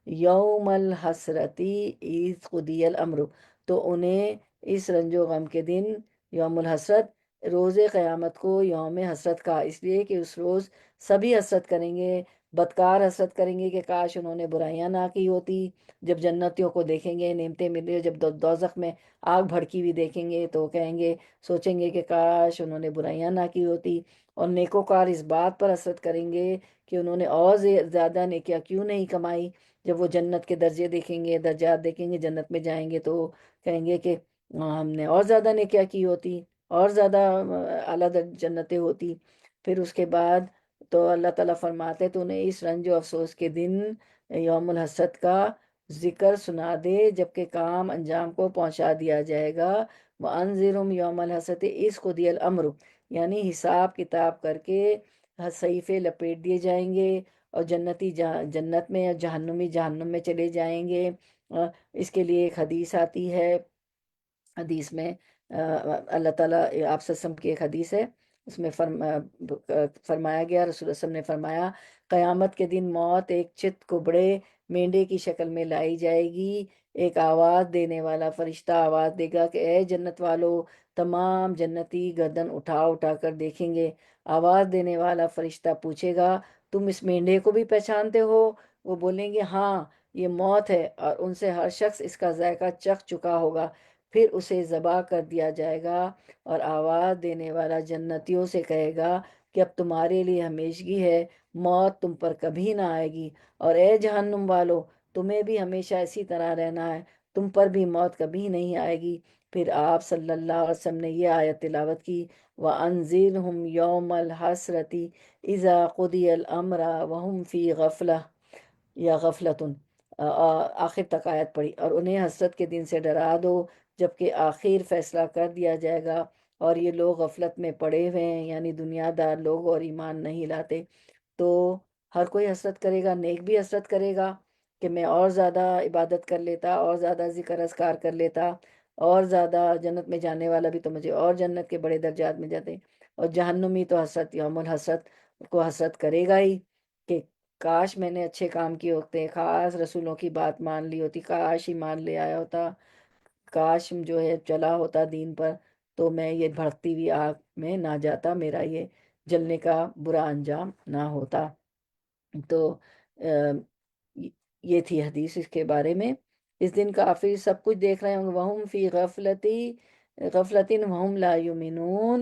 یوم الحسرتی اذ قضی الامر، تو انہیں اس رنج و غم کے دن، یوم الحسرت، روز قیامت کو یوم حسرت کہا اس لیے کہ اس روز سبھی حسرت کریں گے، بدکار حسرت کریں گے کہ کاش انہوں نے برائیاں نہ کی ہوتی۔ جب جنتیوں کو دیکھیں گے، نعمتیں مل رہی، جب دوزخ میں آگ بھڑکی ہوئی دیکھیں گے تو کہیں گے، سوچیں گے کہ کاش انہوں نے برائیاں نہ کی ہوتی۔ اور نیکوکار اس بات پر حسرت کریں گے کہ انہوں نے اور زیادہ نیکیاں کیوں نہیں کمائی۔ جب وہ جنت کے درجے دیکھیں گے، درجات دیکھیں گے، جنت میں جائیں گے تو کہیں گے کہ ہم نے اور زیادہ نیکیاں کی ہوتی، اور زیادہ اعلیٰ جنتیں ہوتی۔ پھر اس کے بعد تو اللہ تعالیٰ فرماتے تو انہیں اس رنج و افسوس کے دن، یوم الحسرت کا ذکر سنا دے جبکہ کام انجام کو پہنچا دیا جائے گا۔ وَأَنذِرْهُمْ یوم الحسرت اذ قُضِیَ الْأَمْرُ، یعنی حساب کتاب کر کے صحیفے لپیٹ دیے جائیں گے، اور جنتی جنت میں، اور جہنمی جہنم میں چلے جائیں گے۔ اس کے لیے ایک حدیث آتی ہے، حدیث میں اللہ تعالیٰ، آپ وسلم کی ایک حدیث ہے، اس میں فرمایا گیا، رسول اللہ صلی اللہ علیہ وسلم نے فرمایا، قیامت کے دن موت ایک چت کبڑے مینڈے کی شکل میں لائی جائے گی، ایک آواز دینے والا فرشتہ آواز دے گا کہ اے جنت والو، تمام جنتی گردن اٹھا اٹھا کر دیکھیں گے۔ آواز دینے والا فرشتہ پوچھے گا، تم اس مینڈے کو بھی پہچانتے ہو؟ وہ بولیں گے ہاں، یہ موت ہے، اور ان سے ہر شخص اس کا ذائقہ چکھ چکا ہوگا۔ پھر اسے ذبح کر دیا جائے گا، اور آواز دینے والا جنتیوں سے کہے گا کہ اب تمہارے لیے ہمیشگی ہے، موت تم پر کبھی نہ آئے گی، اور اے جہنم والو، تمہیں بھی ہمیشہ اسی طرح رہنا ہے، تم پر بھی موت کبھی نہیں آئے گی۔ پھر آپ صلی اللہ علیہ وسلم نے یہ آیت تلاوت کی، وَأَنذِرْهُمْ يَوْمَ الْحَسْرَةِ إِذَا قُضِيَ الْأَمْرُ وَهُمْ فِي غَفْلَةٍ یا غفلتن، آخر تک آیت پڑھی، اور انہیں حسرت کے دن سے ڈرا دو جبکہ آخر فیصلہ کر دیا جائے گا، اور یہ لوگ غفلت میں پڑے ہوئے ہیں، یعنی دنیا دار لوگ، اور ایمان نہیں لاتے۔ تو ہر کوئی حسرت کرے گا، نیک بھی حسرت کرے گا کہ میں اور زیادہ عبادت کر لیتا، اور زیادہ ذکر اذکار کر لیتا، اور زیادہ جنت میں جانے والا بھی تو مجھے اور جنت کے بڑے درجات میں جاتے۔ اور جہنمی تو حسرت، یوم الحسرت کو حسرت کرے گا ہی کہ کاش میں نے اچھے کام کیے ہوتے، خاص رسولوں کی بات مان لی ہوتی، کاش ایمان لے آیا ہوتا، کاش جو ہے چلا ہوتا دین پر، تو میں یہ بھڑکتی ہوئی آگ میں نہ جاتا، میرا یہ جلنے کا برا انجام نہ ہوتا۔ تو یہ تھی حدیث اس کے بارے میں۔ اس دن کافر سب کچھ دیکھ رہے ہوں گے، وَهُمْ فِي غَفْلَةٍ وَهُمْ لَا يُؤْمِنُونَ،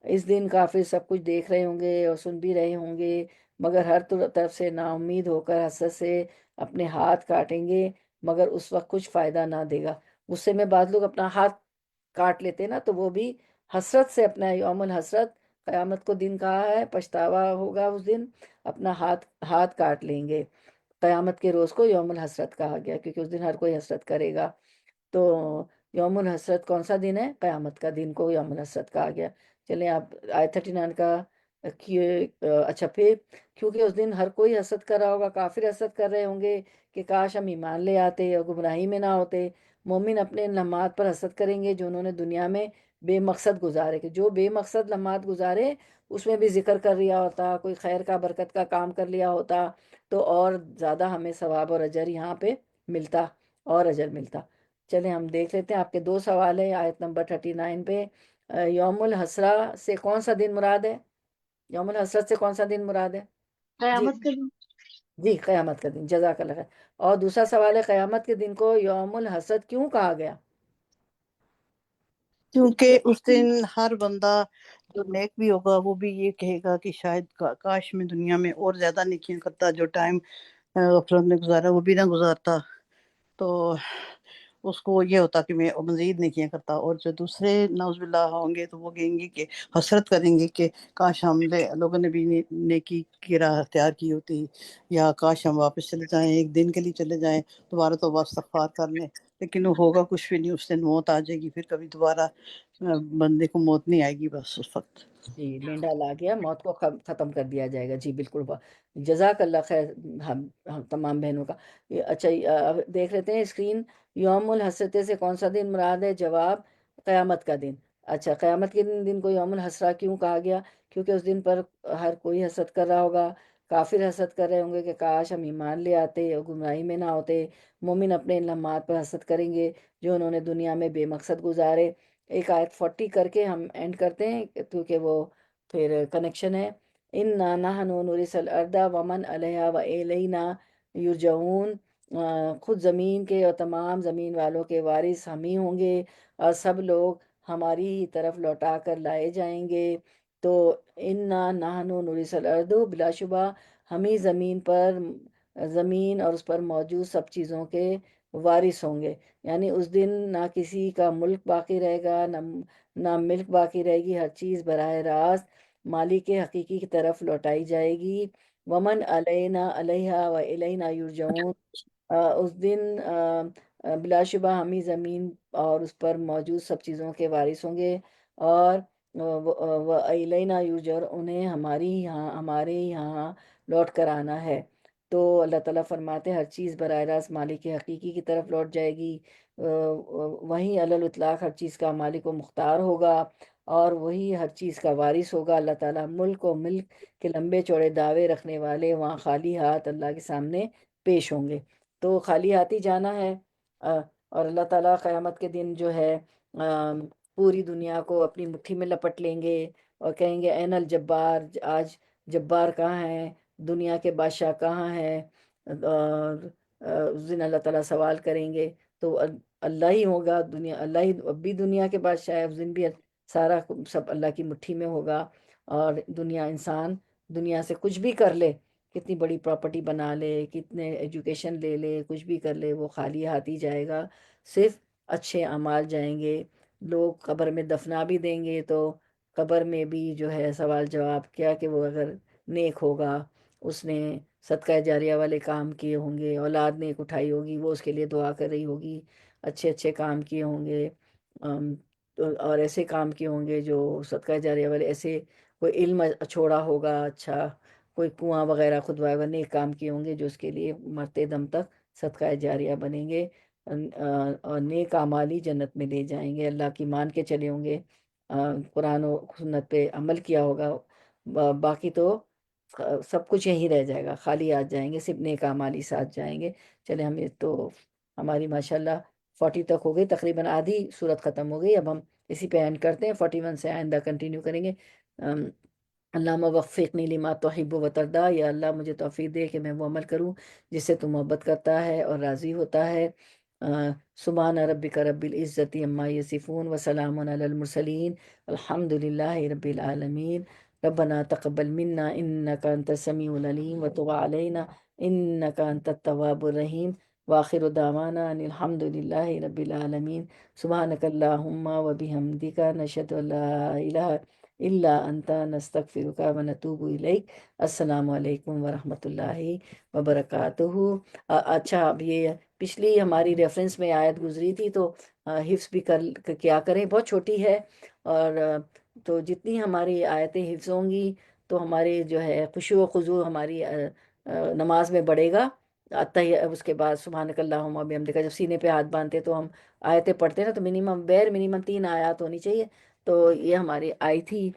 اس دن کافر سب کچھ دیکھ رہے ہوں گے اور سن بھی رہے ہوں گے، مگر ہر طرف سے نا امید ہو کر حسرت سے اپنے ہاتھ کاٹیں گے، مگر اس وقت کچھ فائدہ نہ دے گا۔ غصے میں بعض لوگ اپنا ہاتھ کاٹ لیتے نا، تو وہ بھی حسرت سے اپنا، یوم الحسرت قیامت کو دن کہا ہے، پچھتاوا ہوگا اس دن، اپنا ہاتھ کاٹ لیں گے۔ قیامت کے روز کو یوم الحسرت کہا گیا کیونکہ اس دن ہر کوئی حسرت کرے گا۔ تو یوم الحسرت کون سا دن ہے؟ قیامت کا دن کو یوم الحسرت کہا گیا۔ چلیں آپ آیت 39 کا اچھا، پھر کیونکہ اس دن ہر کوئی حسرت کر رہا ہوگا، کافر حسرت کر رہے ہوں گے کہ کاش ہم ایمان لے آتے اور گمراہی میں نہ ہوتے۔ مومن اپنے لمحات پر حسرت کریں گے جو انہوں نے دنیا میں بے مقصد گزارے، کہ جو بے مقصد لمحات گزارے اس میں بھی ذکر کر لیا ہوتا، کوئی خیر کا برکت کا کام کر لیا ہوتا، تو اور زیادہ ہمیں ثواب اور اجر یہاں پہ ملتا، اور اجر ملتا۔ چلیں ہم دیکھ لیتے ہیں، آپ کے دو سوال ہیں آیت نمبر 39 پہ۔ یوم الحسرہ سے کون سا دن مراد ہے؟ یوم الحسرت سے کون سا دن مراد ہے؟ جی قیامت کا دن۔ جی، قیامت کا دن، جزاک اللہ خیر۔ اور دوسرا سوال ہے، قیامت کے دن کو یوم الحسرت کیوں کہا گیا؟ کیونکہ اس دن ہر بندہ جو نیک بھی ہوگا وہ بھی یہ کہے گا کہ شاید کاش میں دنیا میں اور زیادہ نیکیاں کرتا، جو ٹائم غفلت میں گزارا وہ بھی نہ گزارتا، تو اس کو یہ ہوتا کہ میں مزید نیکیاں کرتا۔ اور جو دوسرے نعوذ باللہ ہوں گے تو وہ کہیں گے کہ حسرت کریں گے کہ کاش ہم لوگوں نے بھی نیکی کی راہ اختیار کی ہوتی، یا کاش ہم واپس چلے جائیں، ایک دن کے لیے چلے جائیں، دوبارہ توبہ استغفار کر لیں۔ لیکن وہ ہوگا کچھ بھی نہیں، اس دن موت آ جائے گی، پھر کبھی دوبارہ بندے کو موت نہیں آئے گی بس اس وقت۔ جی، مینڈا لا گیا، موت کو ختم کر دیا جائے گا، جی بالکل۔ جزاک اللہ خیر ہم تمام بہنوں کا۔ اچھا، اب دیکھ لیتے ہیں اسکرین۔ یوم الحسرت سے کون سا دن مراد ہے؟ جواب، قیامت کا دن۔ اچھا، قیامت کے دن کو یوم الحسرہ کیوں کہا گیا؟ کیونکہ اس دن پر ہر کوئی حسد کر رہا ہوگا، کافر حسد کر رہے ہوں گے کہ کاش ہم ایمان لے آتے اور گمراہی میں نہ ہوتے۔ مومن اپنے ان لمحات پر حسد کریں گے جو انہوں نے دنیا میں بے مقصد گزارے۔ ایک آیت 40 کر کے ہم اینڈ کرتے ہیں کیونکہ وہ پھر کنیکشن ہے۔ اِنَّا نَحْنُ نُرِثُ الْأَرْضَ وَمَنْ عَلَيْهَا وَإِلَيْنَا یرجعون۔ خود زمین کے اور تمام زمین والوں کے وارث ہم ہی ہوں گے، اور سب لوگ ہماری ہی طرف لوٹا کر لائے جائیں گے۔ تو اِنَّا نَحْنُ نُرِثُ الْأَرْضَ، بلا شبہ ہم ہی زمین اور اس پر موجود سب چیزوں کے وارث ہوں گے۔ یعنی اس دن نہ کسی کا ملک باقی رہے گا، نہ ملک باقی رہے گی، ہر چیز براہ راست مالک حقیقی کی طرف لوٹائی جائے گی۔ ومن علینا علیہا و الینا یرجعون۔ اس دن بلا شبہ ہم ہی زمین اور اس پر موجود سب چیزوں کے وارث ہوں گے، اور الینا یرجعون، انہیں ہمارے یہاں لوٹ کر آنا ہے۔ تو اللہ تعالیٰ فرماتے ہیں ہر چیز براہ راست مالک حقیقی کی طرف لوٹ جائے گی۔ وہیں علی الاطلاق ہر چیز کا مالک و مختار ہوگا، اور وہی ہر چیز کا وارث ہوگا۔ اللہ تعالیٰ ملک و ملک کے لمبے چوڑے دعوے رکھنے والے وہاں خالی ہاتھ اللہ کے سامنے پیش ہوں گے۔ تو خالی ہاتھ ہی جانا ہے۔ اور اللہ تعالیٰ قیامت کے دن جو ہے پوری دنیا کو اپنی مٹھی میں لپٹ لیں گے اور کہیں گے این الجبار، آج جبار کہاں ہے، دنیا کے بادشاہ کہاں ہیں؟ اور اس دن اللہ تعالیٰ سوال کریں گے تو اللہ ہی ہوگا، اللہ ہی اب بھی دنیا کے بادشاہ ہے، اس دن بھی سارا سب اللہ کی مٹھی میں ہوگا۔ اور انسان دنیا سے کچھ بھی کر لے، کتنی بڑی پراپرٹی بنا لے، کتنے ایجوکیشن لے لے، کچھ بھی کر لے، وہ خالی ہاتھ ہی جائے گا۔ صرف اچھے اعمال جائیں گے۔ لوگ قبر میں دفنا بھی دیں گے تو قبر میں بھی جو ہے سوال جواب کیا کہ وہ اگر نیک ہوگا، اس نے صدقہ جاریہ والے کام کیے ہوں گے، اولاد نیک اٹھائی ہوگی، وہ اس کے لیے دعا کر رہی ہوگی، اچھے اچھے کام کیے ہوں گے، اور ایسے کام کیے ہوں گے جو صدقہ جاریہ والے، ایسے کوئی علم چھوڑا ہوگا، اچھا کوئی کنواں وغیرہ کھدوایا ہوگا، نیک کام کیے ہوں گے جو اس کے لیے مرتے دم تک صدقہ جاریہ بنیں گے۔ اور نیک اعمال ہی جنت میں لے جائیں گے۔ اللہ کی مان کے چلے ہوں گے، قرآن و سنت پہ عمل کیا ہوگا، باقی تو سب کچھ یہیں رہ جائے گا، خالی ہاتھ جائیں گے، صرف نیک اعمال ہی ساتھ جائیں گے۔ چلے ہمیں تو ہماری ماشاءاللہ 40 تک ہو گئی، تقریباً آدھی صورت ختم ہو گئی۔ اب ہم اسی پہ اینڈ کرتے ہیں، 41 سے آئندہ کنٹینیو کریں گے۔ اللہم وفقنی لما تحب و ترضا، یا اللہ مجھے توفیق دے کہ میں وہ عمل کروں جس سے تو محبت کرتا ہے اور راضی ہوتا ہے۔ سبحان ربک رب العزت عما یصفون وسلام علی المرسلین، الحمد للہ رب العالمین۔ ربنا تقبل منا انک انت السمیع العلیم وتب علینا انک انت التواب الرحیم، وآخر دعوانا ان الحمد للہ رب العالمین۔ سبحانک اللہم و بحمدک، نشہد ان لا الہ الا انت، نستغفرک و نتوب الیک۔ السلام علیکم ورحمۃ اللہ وبرکاتہ۔ اچھا، اب یہ پچھلی ہماری ریفرنس میں آیت گزری تھی تو حفظ بھی کیا کریں، بہت چھوٹی ہے، اور تو جتنی ہماری آیتیں حفظ ہوں گی تو ہمارے جو ہے خشوع و خضوع ہماری نماز میں بڑھے گا۔ اس کے بعد سبحانک اللہم و بحمدک، جب سینے پہ ہاتھ باندھتے تو ہم آیتیں پڑھتے ہیں نا، تو منیمم 3 آیات ہونی چاہیے۔ تو یہ ہماری آئی تھی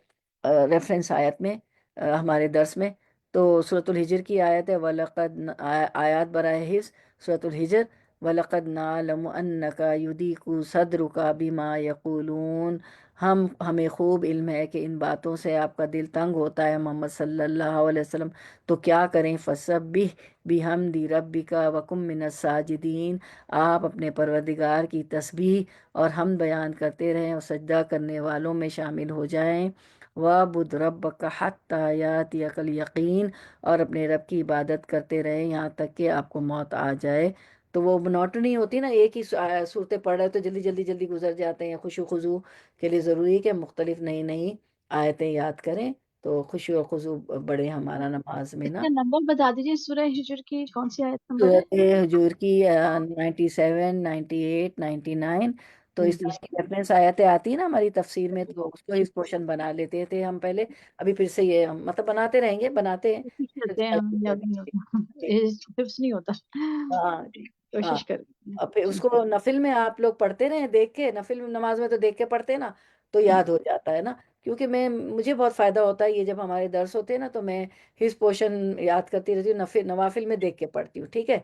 ریفرنس آیت میں، ہمارے درس میں۔ تو سورۃ الحجر کی آیت ہے، وَلَقَدْ آیات برائے حفظ سورۃ الحجر، وَلَقَدْ نَعْلَمُ أَنَّكَ يُضِيقُ صَدْرُكَ بِمَا يَقُولُونَ، ہمیں خوب علم ہے کہ ان باتوں سے آپ کا دل تنگ ہوتا ہے محمد صلی اللہ علیہ وسلم، تو کیا کریں؟ فَسَبِّحْ بِحَمْدِ رَبِّكَ وَكُن مِّنَ الساجدین، آپ اپنے پروردگار کی تسبیح اور حمد بیان کرتے رہیں اور سجدہ کرنے والوں میں شامل ہو جائیں۔ وَاعْبُدْ رَبَّكَ حَتَّىٰ يَأْتِيَكَ الْيَقِينُ، اور اپنے رب کی عبادت کرتے رہیں یہاں تک کہ آپ کو موت آ جائے۔ تو وہ منوٹنی ہوتی نا، ایک ہی صورتیں پڑھ رہے تو جلدی جلدی جلدی گزر جاتے ہیں۔ خشوع و خضوع کے لیے ضروری ہے کہ مختلف نئی نئی آیتیں یاد کریں، تو خشوع و خضوع بڑھے ہمارا نماز میں اس نا۔ کا نمبر بتا دیجیے، سورہ ہجر کی کون سی آیت نمبر ہے؟ صورت حجور کی 97، 98، 99۔ تو اس طرح کی ریفرنس آیتیں آتی ہیں نا ہماری تفسیر میں، تو اس کو اس پورشن بنا لیتے تھے ہم پہلے، ابھی پھر سے یہ ہم مطلب بناتے رہیں گے، بناتے ہیں کوشش کرتے ہیں ہم، پھر جب نہیں ہوتا حفظ نہیں ہوتا، ہاں ہاں۔ کوشش کرتے ہیں اور پھر اس کو نفل میں آپ لوگ پڑھتے رہیں دیکھ کے، نفل نماز میں تو دیکھ کے پڑھتے نا تو یاد ہو جاتا ہے نا، کیونکہ مجھے بہت فائدہ ہوتا ہے یہ جب ہمارے درس ہوتے ہیں نا، تو میں حفظ پورشن یاد کرتی رہتی ہوں، نوافل میں دیکھ کے پڑھتی ہوں، ٹھیک ہے۔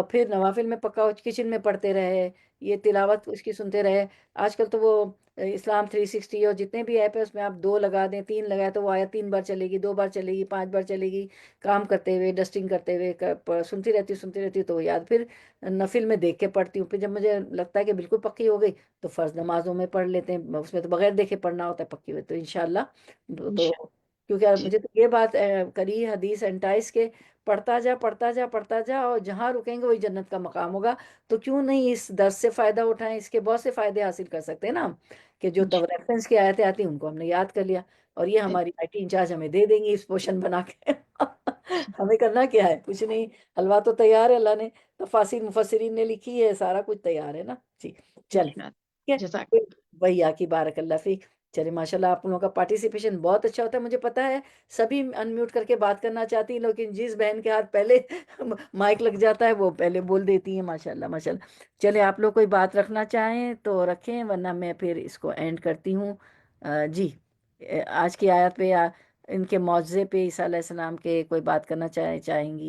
پھر نوافل میں پکا کچن میں پڑھتے رہے، یہ تلاوت اس کی سنتے رہے۔ آج کل تو وہ اسلام 360 اور جتنے بھی ایپ ہیں اس میں آپ 2 لگا دیں، 3 لگائے تو وہ آیا 3 بار چلے گی، 2 بار چلے گی، 5 بار چلے گی، کام کرتے ہوئے ڈسٹنگ کرتے ہوئے سنتی رہتی ہوں تو یاد۔ پھر نفل میں دیکھ کے پڑھتی ہوں، پھر جب مجھے لگتا ہے کہ بالکل پکی ہو گئی تو فرض نمازوں میں پڑھ لیتے ہیں، اس میں تو بغیر دیکھے پڑھنا ہوتا ہے پکی ہوئی، تو انشاءاللہ تو کیونکہ مجھے تو یہ بات کری حدیث 28 کے پڑھتا جا پڑھتا جا پڑھتا جا، اور جہاں رکیں گے وہی جنت کا مقام ہوگا، تو کیوں نہیں اس درس سے فائدہ اٹھائیں؟ اس کے بہت سے فائدے حاصل کر سکتے ہیں نا ہم، کہ جو ریفرنس کی آیتیں آتی ہیں ان کو ہم نے یاد کر لیا، اور یہ ہماری آئی ٹی انچارج ہمیں دے دیں گی اس پوشن بنا کے ہمیں کرنا کیا ہے؟ کچھ نہیں، حلوہ تو تیار ہے، اللہ نے تفاسیر مفسرین نے لکھی ہے، سارا کچھ تیار ہے نا جی۔ چل ٹھیک ہے، جزاک بھیا کی بارک اللہ فیک۔ چلے ماشاء اللہ آپ لوگوں کا پارٹیسپیشن بہت اچھا ہوتا ہے، مجھے پتا ہے سبھی انمیوٹ کر کے بات کرنا چاہتی ہیں، لیکن جس بہن کے ہاتھ پہلے مائک لگ جاتا ہے وہ پہلے بول دیتی ہیں، ماشاء اللہ ماشاء اللہ۔ چلے آپ لوگ کوئی بات رکھنا چاہیں تو رکھیں، ورنہ میں پھر اس کو اینڈ کرتی ہوں۔ جی آج کی آیت پہ ان کے معجزے پہ عیسیٰ علیہ السلام کے کوئی بات کرنا چاہیں گی؟